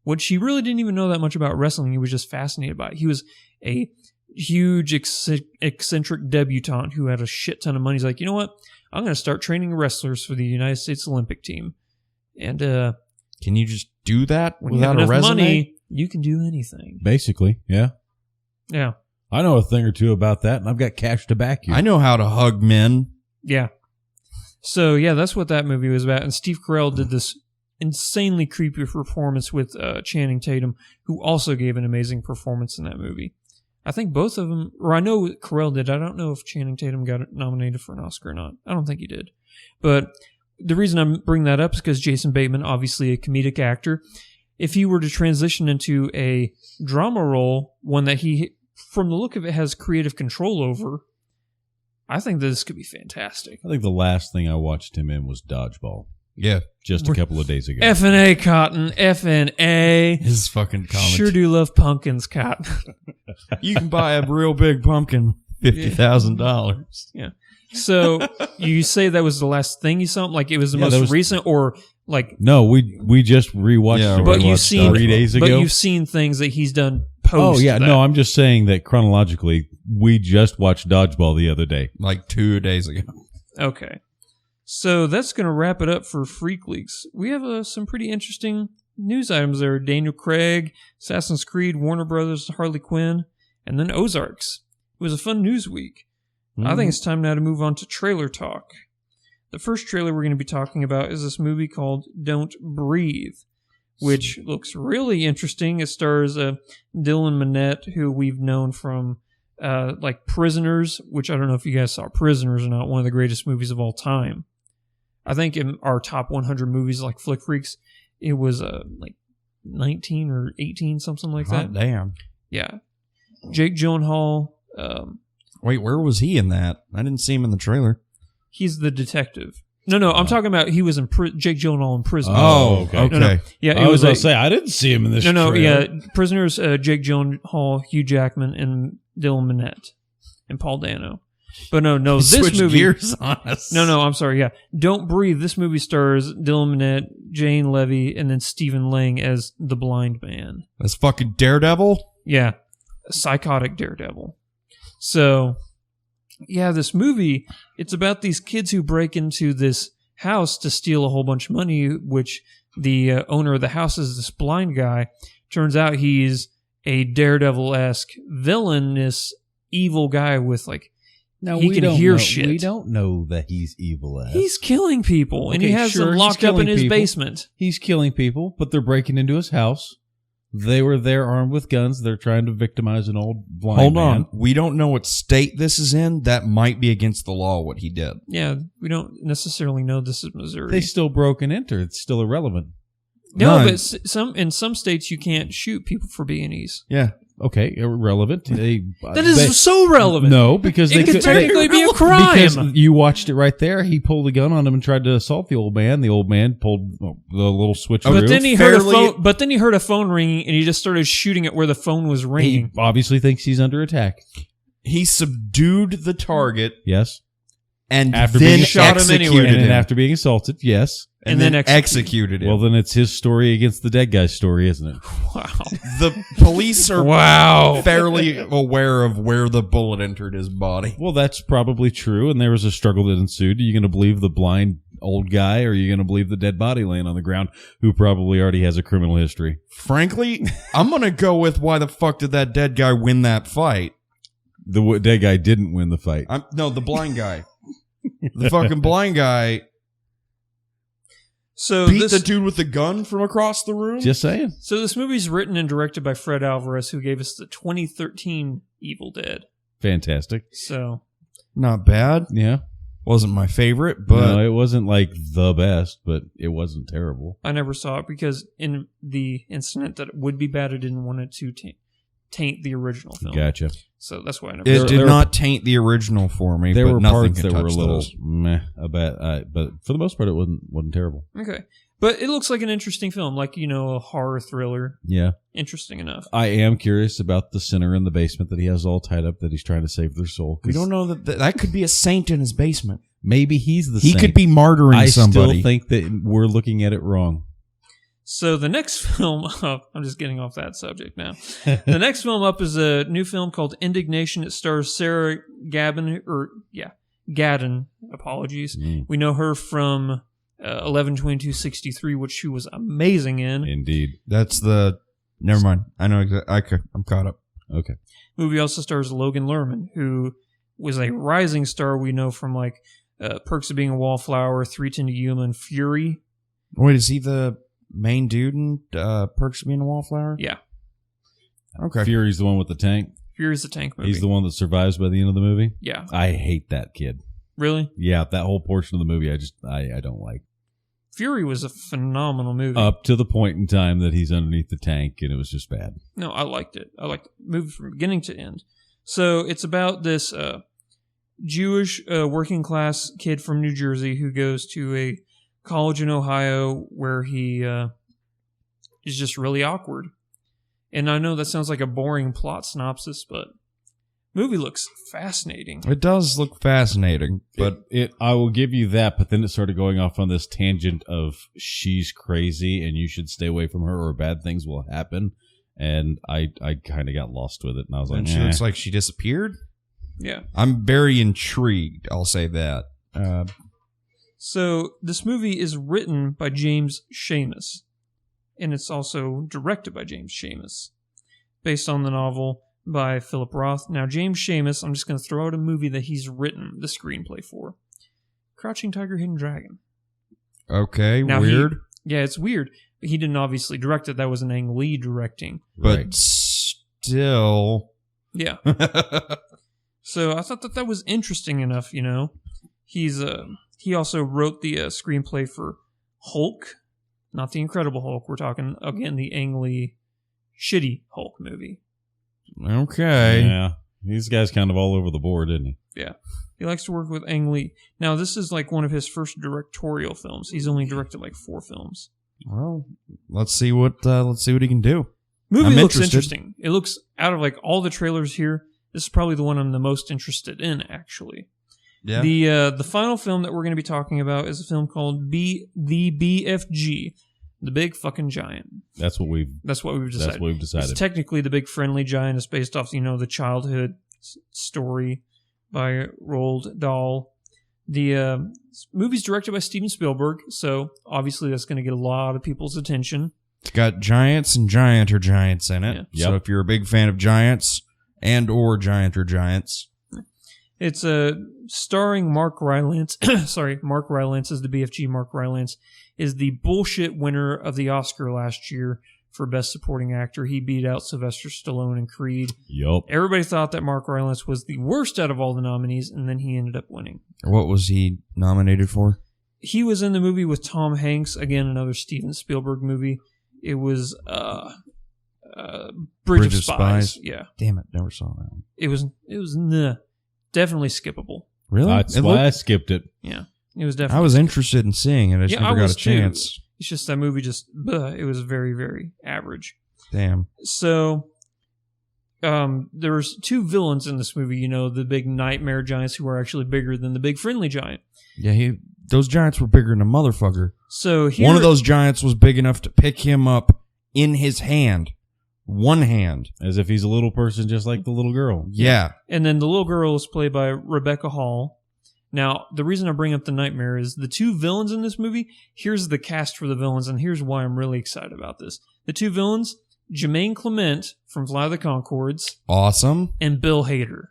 which he really didn't even know that much about wrestling. He was just fascinated by it. He was a huge eccentric debutante who had a shit ton of money. He's like, you know what? I'm going to start training wrestlers for the United States Olympic team. And Can you just do that when you have without a enough resume? money, you can do anything. Basically, yeah. Yeah. I know a thing or two about that, and I've got cash to back you. I know how to hug men. Yeah. So, yeah, that's what that movie was about. And Steve Carell did this insanely creepy performance with Channing Tatum, who also gave an amazing performance in that movie. I think both of them, or I know Carell did. I don't know if Channing Tatum got nominated for an Oscar or not. I don't think he did. But the reason I'm bringing that up is because Jason Bateman, obviously a comedic actor, if he were to transition into a drama role, one that he from the look of it, has creative control over, I think this could be fantastic. I think the last thing I watched him in was Dodgeball, Yeah. just a couple of days ago. F&A, Cotton. F&A. His fucking comment. Sure do love pumpkins, Cotton. You can buy a real big pumpkin, $50,000. So you say that was the last thing you saw? Like it was the Yeah, most that was- recent, or like? No, we just rewatched Yeah, it. But We you've watched seen 3 days ago. But you've seen things that he's done post. Oh yeah, that. no, I'm just saying that chronologically, we just watched Dodgeball the other day. Like 2 days ago. Okay. So that's going to wrap it up for Freak Leaks. We have some pretty interesting news items there. Daniel Craig, Assassin's Creed, Warner Brothers, Harley Quinn, and then Ozarks. It was a fun news week. I think it's time now to move on to trailer talk. The first trailer we're going to be talking about is this movie called Don't Breathe, which looks really interesting. It stars Dylan Minnette, who we've known from like Prisoners, which I don't know if you guys saw Prisoners or not, one of the greatest movies of all time. I think in our top 100 movies like Flick Freaks, it was like 19 or 18, something like that. Hot damn. Yeah. Jake Gyllenhaal, Wait, where was he in that? I didn't see him in the trailer. he's the detective. No, I'm talking about he was in Jake Gyllenhaal in Prisoners. Oh, okay. okay. No. Yeah, I was going to say, I didn't see him in this No, trailer. yeah, Prisoners, Jake Gyllenhaal, Hugh Jackman, and Dylan Minnette, and Paul Dano. But no, this Switch movie. gears on us. No, I'm sorry. Yeah, Don't Breathe. This movie stars Dylan Minnette, Jane Levy, and then Stephen Lang as the blind man. That's fucking Daredevil? Yeah, a psychotic daredevil. So, yeah, this movie, it's about these kids who break into this house to steal a whole bunch of money, which the owner of the house is this blind guy. Turns out he's a daredevil-esque, villainous, evil guy with, like, No, He we can don't hear know, shit. We don't know that he's evil. he's killing people, and he Okay, has sure, them he's locked up in killing his people. basement. He's killing people, but they're breaking into his house. They were there armed with guns. They're trying to victimize an old blind Hold man. on. We don't know what state this is in. That might be against the law, what he did. Yeah, we don't necessarily know this is Missouri. They still broke and entered. It's still irrelevant. no, None. but in some states you can't shoot people for B&Es. Yeah. Okay, irrelevant. That is so relevant. No, because It they could technically be a crime. Because you watched it right there. He pulled a gun on him and tried to assault the old man. The old man pulled the little switcheroo. But then he heard a fairly- phone. But then he heard a phone ringing, and he just started shooting it where the phone was He ringing. obviously thinks he's under attack. He subdued the target Yes. and After then being shot him anyway. executed And then him. after being assaulted, yes. and then executed him. Well, then it's his story against the dead guy's story, isn't it? Wow! The police are Wow! fairly aware of where the bullet entered his body. Well, that's probably true. And there was a struggle that ensued. Are you going to believe the blind old guy, or are you going to believe the dead body laying on the ground who probably already has a criminal history? Frankly, I'm going to go with why the fuck did that dead guy win that fight? The dead guy didn't win the fight. No, the blind guy. The fucking blind guy So beat this the dude with the gun from across the room? Just saying. so this movie's written and directed by Fred Alvarez, who gave us the 2013 Evil Dead. Fantastic. So Not bad. Yeah. Wasn't my favorite, but No, it wasn't like the best, but it wasn't terrible. I never saw it because in the incident that it would be bad, I didn't want it to taint the original film. Gotcha. So that's why I never. it saw did there- not taint the original for me. There but were nothing parts can that were a touch little those. meh about, but for the most part, it wasn't terrible. Okay, but it looks like an interesting film, like a horror thriller. Yeah. Interesting enough. I am curious about the sinner in the basement that he has all tied up that he's trying to save their soul. 'cause We don't know that could be a saint in his basement. Maybe he's the He saint. could be martyring I somebody. still think that we're looking at it wrong. So the next film up, I'm just getting off that subject now. The next film up is a new film called Indignation. It stars Sarah Gadon. Apologies. We know her from 11/22/63, which she was amazing in. Indeed. That's the. Never mind. I know. I'm caught up. Okay. Movie also stars Logan Lerman, who was a rising star we know from Perks of Being a Wallflower, 3:10 to Yuma, and Fury. Wait, is he the main dude in Perks of Being a Wallflower? Yeah, Okay. Fury's the one with the tank. Fury's the tank movie. He's the one that survives by the end of the movie. Yeah, I hate that kid. really? Yeah, that whole portion of the movie, I don't like. Fury was a phenomenal movie. Up to the point in time that he's underneath the tank, and it was just bad. No, I liked it. I liked the movie from beginning to end. So it's about this Jewish working class kid from New Jersey who goes to a college in Ohio where he is just really awkward. And I know that sounds like a boring plot synopsis, but movie looks fascinating. It does look fascinating, but I will give you that, but then it started going off on this tangent of she's crazy and you should stay away from her or bad things will happen. And I kind of got lost with it, and I was like, and she looks like she disappeared. Yeah. I'm very intrigued. I'll say that. So this movie is written by James Schamus, and it's also directed by James Schamus, based on the novel by Philip Roth. Now, James Schamus, I'm just going to throw out a movie that he's written the screenplay for. Crouching Tiger, Hidden Dragon. Okay, Now weird. Yeah, it's weird. He didn't obviously direct it. That was an Ang Lee directing. But Right. still. Yeah. So I thought that was interesting enough, you know. He also wrote the screenplay for Hulk, not the Incredible Hulk. We're talking, again, the Ang Lee shitty Hulk movie. Okay. Yeah. These guys kind of all over the board, isn't he? Yeah. He likes to work with Ang Lee. Now, this is like one of his first directorial films. He's only directed like 4 films. Well, let's see what he can do. Movie I'm looks interested. interesting. It looks, out of like all the trailers here, this is probably the one I'm the most interested in, actually. Yeah. The final film that we're going to be talking about is a film called The BFG, The Big Fucking Giant. That's what we've decided. It's technically The Big Friendly Giant. It's based off, you know, the childhood story by Roald Dahl. The movie's directed by Steven Spielberg, so obviously that's going to get a lot of people's attention. It's got giants and gianter giants in it. Yeah. So Yep. if you're a big fan of giants and or gianter giants, It's starring Mark Rylance. Sorry, Mark Rylance is the BFG. Mark Rylance is the bullshit winner of the Oscar last year for Best Supporting Actor. He beat out Sylvester Stallone and Creed. Yup. Everybody thought that Mark Rylance was the worst out of all the nominees, and then he ended up winning. what was he nominated for? He was in the movie with Tom Hanks, again, another Steven Spielberg movie. It was Bridge of Spies. Yeah, Damn it, never saw that one. it was definitely skippable. Really? That's It why I looked- skipped it. Yeah, it was definitely. I was interested in seeing it. I just Yeah, I never got was a chance. too. It's just that movie it was very, very average. Damn. So, there was 2 villains in this movie, you know, the big nightmare giants who are actually bigger than the big friendly giant. Yeah, those giants were bigger than a motherfucker. So here, One of those giants was big enough to pick him up in his hand. One hand. As if he's a little person just like the little girl. Yeah. and then the little girl is played by Rebecca Hall. Now, the reason I bring up the nightmare is the 2 villains in this movie. Here's the cast for the villains, and here's why I'm really excited about this. The 2 villains, Jermaine Clement from Fly the Conchords Awesome. and Bill Hader.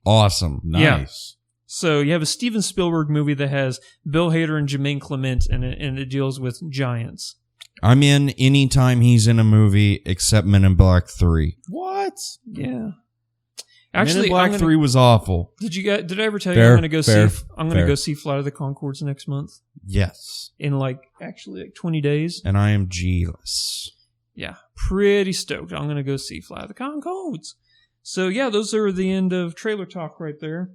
Awesome. Nice. So you have a Steven Spielberg movie that has Bill Hader and Jermaine Clement in it, and it deals with giants. I'm in anytime he's in a movie except Men in Black 3. What? Yeah. Men Actually, in Black 3 was awful. Did I ever tell you Fair, I'm going to go fair, see Flight of the Conchords next month Yes. in like 20 days? And I am jealous. Yeah, pretty stoked. I'm going to go see Flight of the Conchords. So yeah, those are the end of trailer talk right there.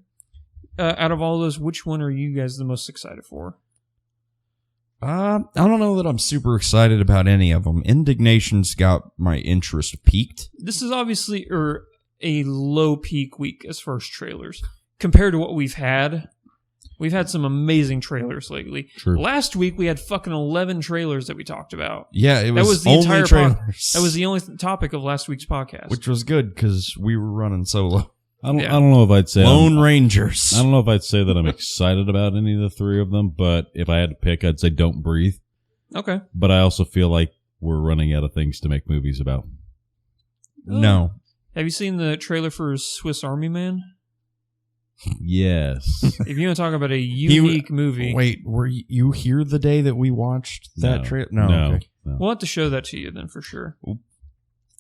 Out of all those, which one are you guys the most excited for? I don't know that I'm super excited about any of them. Indignation's got my interest peaked. This is obviously a low peak week as far as trailers compared to what we've had. We've had some amazing trailers lately. True. Last week we had fucking 11 trailers that we talked about. Yeah, it was, That was the only entire trailers. That was the only topic of last week's podcast. Which was good because we were running solo. I don't Yeah. know if I'd say Lone Rangers. I don't know if I'd say that I'm excited about any of the 3 of them, but if I had to pick, I'd say Don't Breathe. Okay. But I also feel like we're running out of things to make movies about. No. Have you seen the trailer for Swiss Army Man? Yes. If you want to talk about a unique movie, Wait, were you here the day that we watched that No. trailer? No. Okay. we'll have to show that to you then for sure.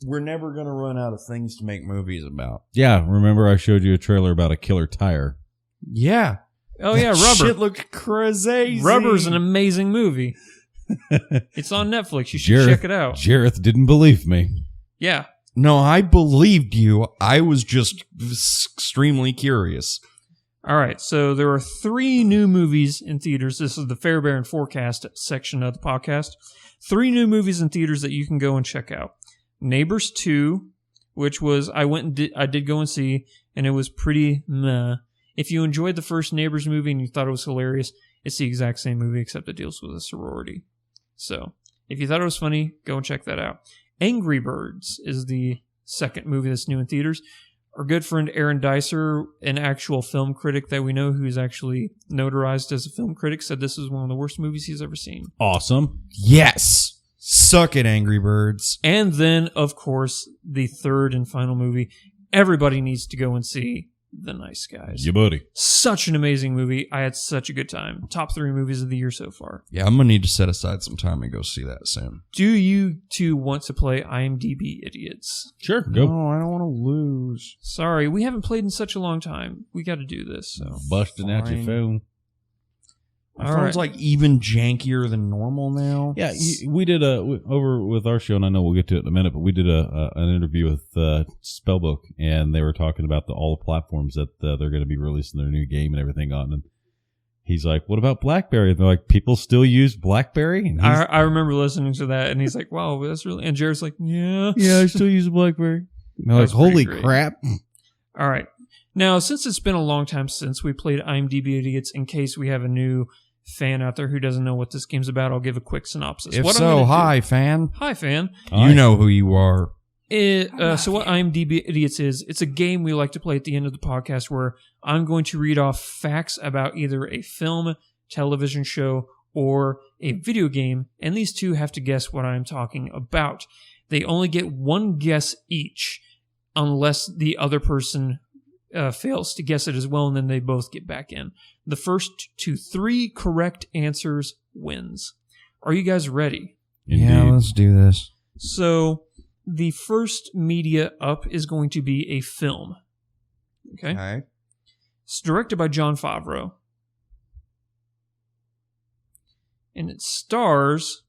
We're never going to run out of things to make movies about. Yeah, remember I showed you a trailer about a killer tire. Yeah. Oh yeah, That Rubber. Shit looked crazy. Rubber's an amazing movie. It's on Netflix. You should check it out. Jareth didn't believe me. Yeah. No, I believed you. I was just extremely curious. All right. So there are 3 new movies in theaters. This is the Fairbairn Forecast section of the podcast. 3 new movies in theaters that you can go and check out. Neighbors 2, which was I did go and see, and it was pretty meh. If you enjoyed the first Neighbors movie and you thought it was hilarious, it's the exact same movie except it deals with a sorority. So if you thought it was funny, go and check that out. Angry Birds is the second movie that's new in theaters. Our good friend Aaron Dicer, an actual film critic that we know who's actually notarized as a film critic, said this is one of the worst movies he's ever seen. Awesome. Yes. Suck it, Angry Birds. And then, of course, the third and final movie everybody needs to go and see, The Nice Guys. Yeah, buddy. Such an amazing movie. I had such a good time. Top 3 movies of the year so far. Yeah, I'm going to need to set aside some time and go see that soon. Do you two want to play IMDb Idiots? Sure, go. No, I don't want to lose. Sorry, we haven't played in such a long time. We got to do this. So. Busting out your Fine. phone. My All phone's right. like even jankier than normal now. Yeah, we did over with our show, and I know we'll get to it in a minute, but we did an interview with Spellbook, and they were talking about all the platforms that they're going to be releasing their new game and everything on. And he's like, "What about BlackBerry?" And they're like, "People still use BlackBerry?" And I remember listening to that, and he's like, wow, that's really... And Jared's like, yeah. yeah, I still use BlackBerry. And they're like, That's pretty "Holy great. crap!" All right. Now, since it's been a long time since we played IMDb Idiots, in case we have a new fan out there who doesn't know what this game's about, I'll give a quick synopsis. If What I'm so, gonna do- hi, fan. Hi, fan. You know who you are. So what IMDb Idiots is, it's a game we like to play at the end of the podcast where I'm going to read off facts about either a film, television show, or a video game, and these two have to guess what I'm talking about. They only get one guess each unless the other person fails to guess it as well, and then they both get back in. The first to 3 correct answers wins. Are you guys ready? Yeah, let's do this. So the first media up is going to be a film. Okay? It's directed by Jon Favreau. And it stars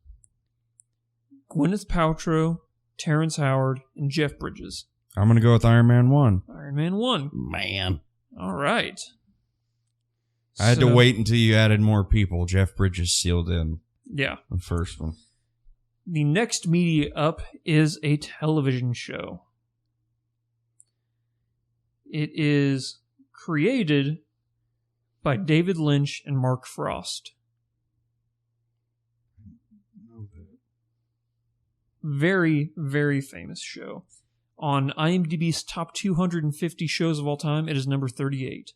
Gwyneth Paltrow, Terrence Howard, and Jeff Bridges. I'm going to go with Iron Man 1. Iron Man 1. Man. All right. I had to So- wait until you added more people. Jeff Bridges sealed in Yeah. the first one. The next media up is a television show. It is created by David Lynch and Mark Frost. Very, very famous show. On IMDb's top 250 shows of all time, it is number 38.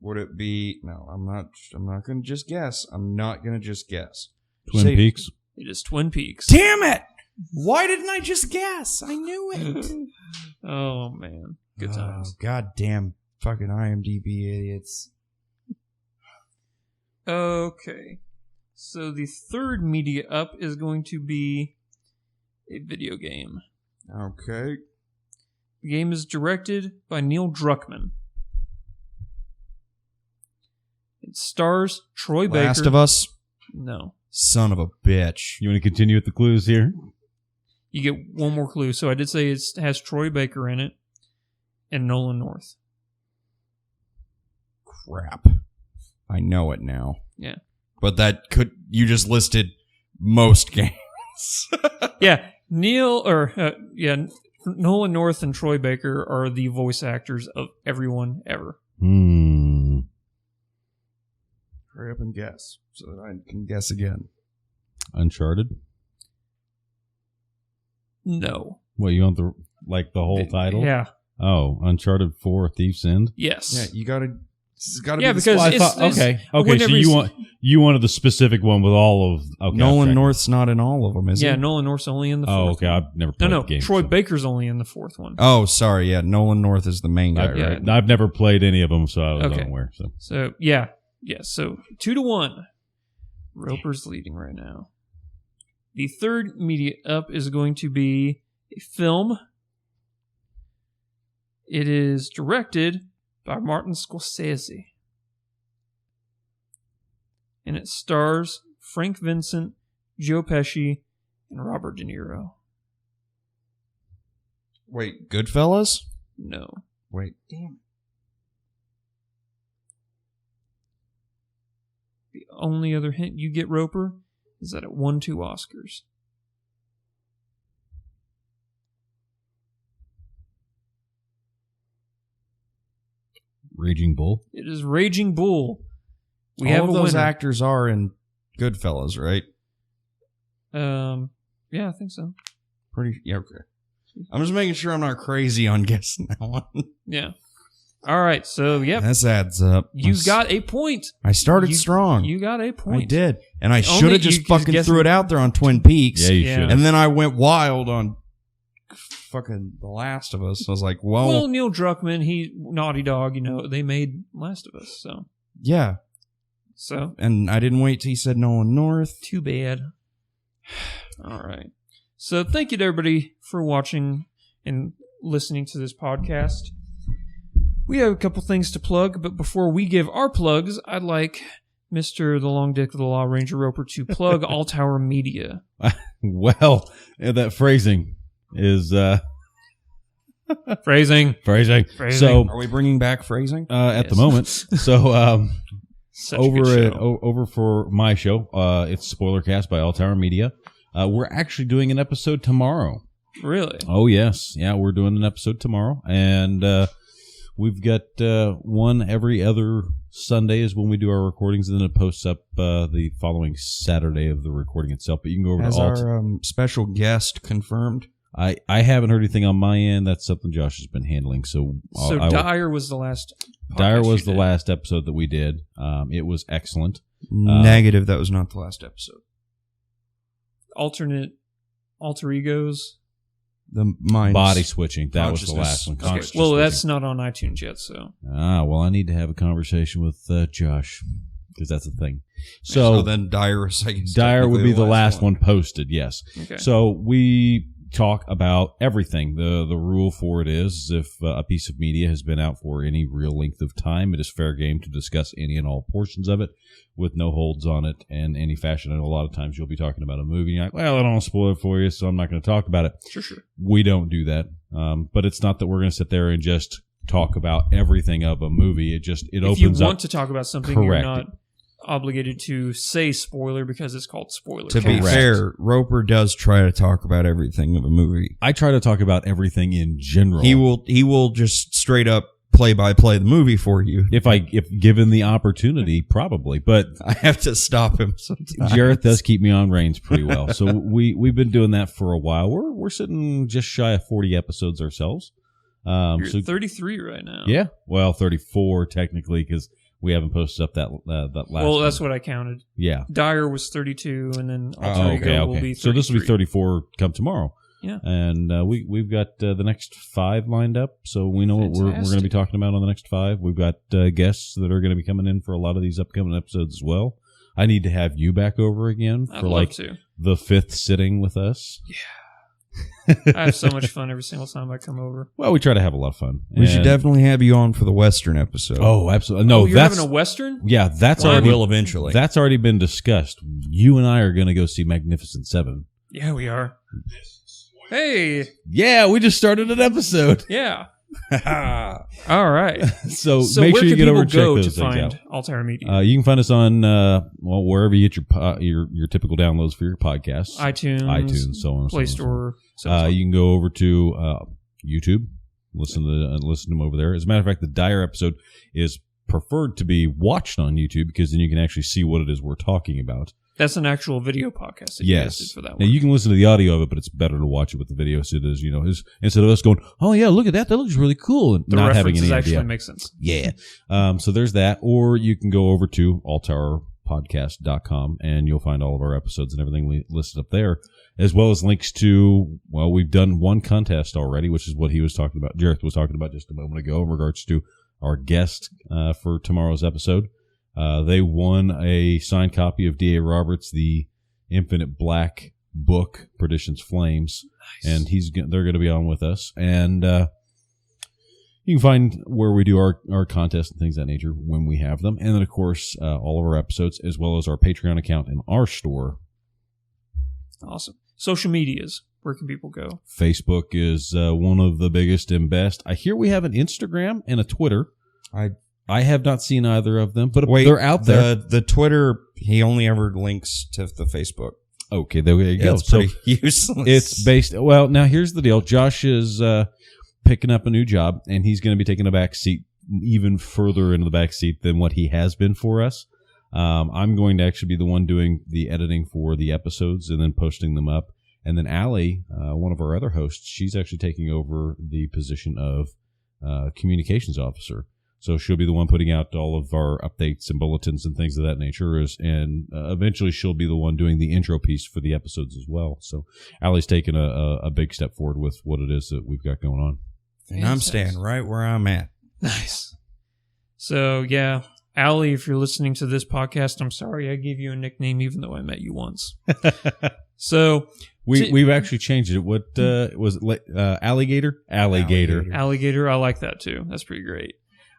Would it be... No, I'm not going to just guess. I'm not going to just guess. Twin Say- Peaks. It is Twin Peaks. Damn it! Why didn't I just guess? I knew it. Oh, man. Good times. God damn fucking IMDb idiots. Okay. So the third media up is going to be a video game. Okay. The game is directed by Neil Druckmann. It stars Troy Baker. Last of Us? No. Son of a bitch. You want to continue with the clues here? You get one more clue. So I did say it has Troy Baker in it and Nolan North. Crap. I know it now. Yeah. But you just listed most games. Yeah. Nolan North and Troy Baker are the voice actors of everyone ever. Hurry up and guess so that I can guess again. Uncharted? No. What, you want the whole title? Yeah. Oh, Uncharted 4 Thief's End? Yes. Yeah, you gotta. This has gotta Yeah, be the because spot. it's- okay. So whenever you wanted the specific one with all of okay, Nolan okay. North's not in all of them, is Yeah, he? Nolan North's only in the Oh, fourth okay. one. I've never No, played no. the game. Troy so- Baker's only in the fourth one. Oh, sorry. Yeah, Nolan North is the main guy, Yeah, right? I've never played any of them, so I was Okay. unaware. So So, yeah. Yeah, so 2-1. Roper's leading right now. The third media up is going to be a film. It is directed by Martin Scorsese. and it stars Frank Vincent, Joe Pesci, and Robert De Niro. Wait, Goodfellas? No. Wait, damn. The only other hint you get, Roper, is that it won 2 Oscars. Raging Bull. It is Raging Bull. We All have of a those winner. actors are in Goodfellas, right? Yeah, I think so. Yeah, okay. I'm just making sure I'm not crazy on guessing that one. Yeah. All right, so yep, This adds up. you got a point. I started You- strong. You got a point. I did. And I Only should have you just just fucking guessed- threw it out there on Twin Peaks. Yeah, you Yeah. should. And then I went wild on fucking The Last of Us. I was like, Well, Neil Druckmann, Naughty Dog, they made Last of Us, yeah. so And I didn't wait till he said Nolan North. too bad. All right. So thank you to everybody for watching and listening to this podcast. We have a couple things to plug, but before we give our plugs, I'd like Mr. the Long Dick of the Law Ranger Roper to plug All Tower Media. Well, that phrasing is Phrasing. phrasing. Phrasing. So Are we bringing back phrasing? at the Yes. moment, so Such a good show. over for my show, it's Spoilercast by All Tower Media. We're actually doing an episode tomorrow. Really? Oh yes, yeah, we're doing an episode tomorrow, and we've got one every other Sunday is when we do our recordings, and then it posts up the following Saturday of the recording itself. But you can go over As to Alt. our special guest confirmed. I haven't heard anything on my end. That's something Josh has been handling. So So Dyer was the last. Dyer podcast was you the did. last episode that we did. It was excellent. Negative, that was not the last episode. Alternate alter egos. The mind. Body switching. That was the last one. Consciousness. Consciousness Well, switching. that's not on iTunes yet, so well, I need to have a conversation with Josh because that's a thing. So So, then Dyer is like Dyer would be the last one posted. Yes. okay. So we talk about everything. The rule for it is if a piece of media has been out for any real length of time, it is fair game to discuss any and all portions of it with no holds on it in any fashion. And a lot of times you'll be talking about a movie and you're like, well, I don't want to spoil it for you, so I'm not going to talk about it. Sure. We don't do that. But it's not that we're going to sit there and just talk about everything of a movie. It If opens you up. want to talk about something, you're Correct. not obligated to say spoiler because it's called spoiler. To be cast. fair, Roper does try to talk about everything of a movie. I try to talk about everything in general. He will just straight up play by play the movie for you. if given the opportunity, probably. But I have to stop him sometimes. Jareth does keep me on reins pretty well. So we've been doing that for a while. We're sitting just shy of 40 episodes ourselves. You're So at 33 right now. yeah, well, 34 technically because we haven't posted up that last. Well, that's one. what I counted. Yeah. Dyer was 32, and then Oh, Alter Ego will be 33. So this will be 34 come tomorrow. Yeah. And we've got the next 5 lined up, so we know what we're going to be Fantastic. talking about on the next 5. We've got guests that are going to be coming in for a lot of these upcoming episodes as well. I need to have you back over again I'd for love like to. the 5th sitting with us. I have so much fun every single time I come over. Well, we try to have a lot of fun. We should And- definitely have you on for the Western episode. Oh, absolutely. No, you're that's having a Western? yeah, that's I already will eventually. that's already been discussed. You and I are going to go see Magnificent 7. Yeah, we are. Hey, Yeah, we just started an episode. yeah. All right. So, So make where sure you can get people over and check go those to things out. find Altair Media? You can find us on wherever you get your typical downloads for your podcasts, iTunes, so on, and Play so on. Store. So on. You can go over to YouTube, listen to them over there. As a matter of fact, the Dyer episode is preferred to be watched on YouTube because then you can actually see what it is we're talking about. That's an actual video podcast that you guys did Yes. for that Now one. you can listen to the audio of it, but it's better to watch it with the video. So it is, instead of us going, "Oh yeah, look at that! That looks really cool," and The not having references any actually idea. make sense. Yeah. So there's that. Or you can go over to alltowerpodcast.com and you'll find all of our episodes and everything listed up there, as well as links to, well, we've done one contest already, which is what he was talking about. Jareth was talking about just a moment ago in regards to our guest for tomorrow's episode. They won a signed copy of D.A. Roberts' The Infinite Black book, Perdition's Flames. Nice. And they're going to be on with us. And, You can find where we do our contests and things of that nature when we have them. And then, of course, all of our episodes, as well as our Patreon account and our store. Awesome. Social medias. Where can people go? Facebook is one of the biggest and best. I hear we have an Instagram and a Twitter. I have not seen either of them, but they're out there. The Twitter, he only ever links to the Facebook. Okay, there you go. It's pretty useless. It's based. Well, now here's the deal. Josh is picking up a new job, and he's going to be taking a back seat, even further into the back seat than what he has been for us. I'm going to actually be the one doing the editing for the episodes and then posting them up. And then Allie, one of our other hosts, she's actually taking over the position of communications officer. So she'll be the one putting out all of our updates and bulletins and things of that nature. And eventually she'll be the one doing the intro piece for the episodes as well. So Allie's taken a big step forward with what it is that we've got going on. And I'm staying right where I'm at. Nice. So, yeah, Allie, if you're listening to this podcast, I'm sorry I gave you a nickname even though I met you once. So we've actually changed it. What was it? Alligator? Alligator. Alligator. I like that too. That's pretty great.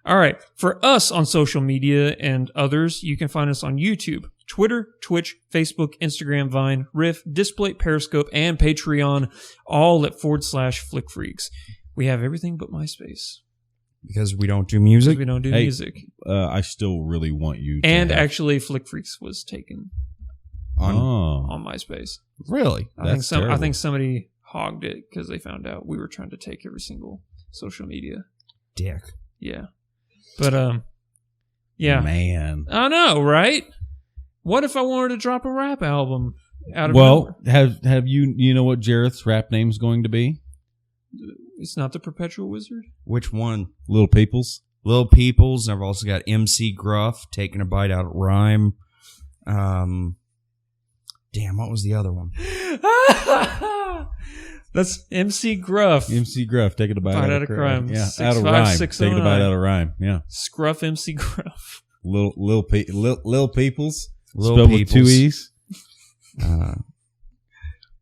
All right. For us on social media and others, you can find us on YouTube, Twitter, Twitch, Facebook, Instagram, Vine, Riff, Display, Periscope, and Patreon, all at /FlickFreaks. We have everything but MySpace. Because we don't do music? We don't do music. I still really want you to. And actually, FlickFreaks was taken on MySpace. Really? I think somebody hogged it because they found out we were trying to take every single social media. Dick. Yeah. But, yeah. Man. I know, right? What if I wanted to drop a rap album out of nowhere? Have you know what Jareth's rap name's going to be? It's not the Perpetual Wizard? Which one? Little Peoples. Little Peoples. I've also got MC Gruff, taking a bite out of rhyme. Damn, what was the other one? That's MC Gruff. MC Gruff, taking a bite out of crime. Yeah, out of 6'5", rhyme. 6'09". Taking a bite out of rhyme. Yeah. Scruff MC Gruff. Little Peoples. Little Spelled Peoples. with 2 E's.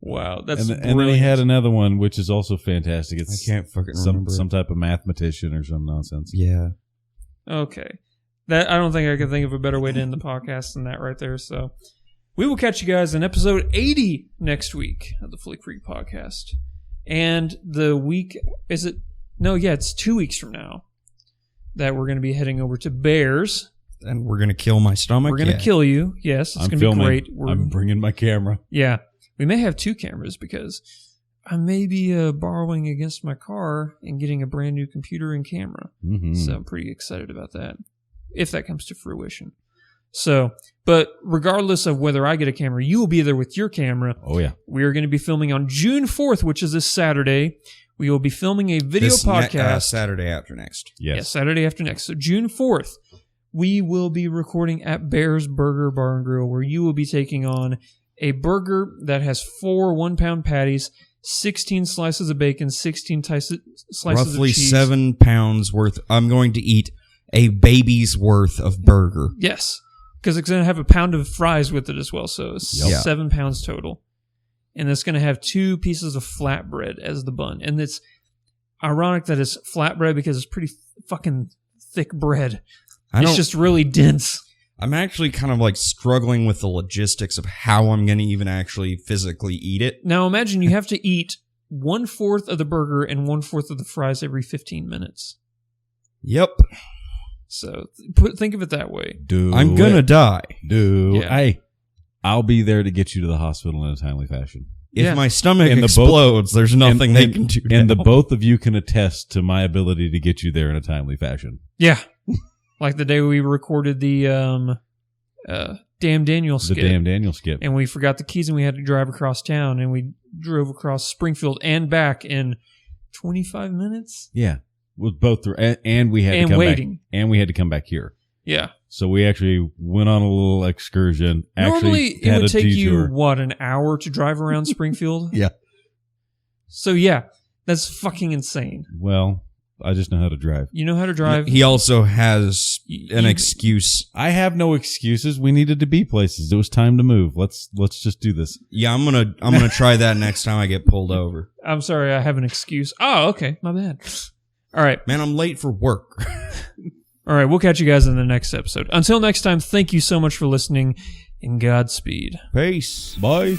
Wow, that's and then he had another one, which is also fantastic. It's I can't fucking remember. some type of mathematician or some nonsense. Yeah. Okay. I don't think I can think of a better way to end the podcast than that right there. So we will catch you guys in episode 80 next week of the Flick Freak podcast. And the week, it's 2 weeks from now that we're going to be heading over to Bears. And we're going to kill my stomach. We're going to kill you. Yes, it's going to be great. I'm bringing my camera. Yeah. We may have 2 cameras because I may be borrowing against my car and getting a brand new computer and camera. Mm-hmm. So I'm pretty excited about that, if that comes to fruition. So, but regardless of whether I get a camera, you will be there with your camera. Oh, yeah. We are going to be filming on June 4th, which is this Saturday. We will be filming a video podcast. Saturday after next. Yes, Saturday after next. So June 4th, we will be recording at Bear's Burger Bar and Grill, where you will be taking on a burger that has 4 1-pound patties, 16 slices of bacon, 16 slices of cheese. Roughly 7 pounds worth. I'm going to eat a baby's worth of burger. Yes, because it's going to have a pound of fries with it as well, so it's 7 pounds total. And it's going to have 2 pieces of flatbread as the bun. And it's ironic that it's flatbread because it's pretty fucking thick bread. It's just really dense. I'm actually kind of like struggling with the logistics of how I'm going to even actually physically eat it. Now imagine you have to eat 1/4 of the burger and 1/4 of the fries every 15 minutes. Yep. So think of it that way. I'm going to die. Hey, I'll be there to get you to the hospital in a timely fashion. If my stomach explodes, there's nothing they can do. And the both of you can attest to my ability to get you there in a timely fashion. Yeah. Like the day we recorded the Damn Daniel skit. The Damn Daniel skit. And we forgot the keys and we had to drive across town. And we drove across Springfield and back in 25 minutes. Yeah. With both through, and we had to come waiting. back. And we had to come back here. Yeah. So we actually went on a little excursion. Normally it would take you, an hour to drive around Springfield? Yeah. So yeah, that's fucking insane. Well, I just know how to drive. You know how to drive. He also has an excuse. I have no excuses. We needed to be places. It was time to move. Let's just do this. Yeah, I'm gonna try that next time I get pulled over. I'm sorry, I have an excuse. Oh, okay, my bad. All right. Man, I'm late for work. All right. We'll catch you guys in the next episode. Until next time, thank you so much for listening, and Godspeed. Peace. Bye.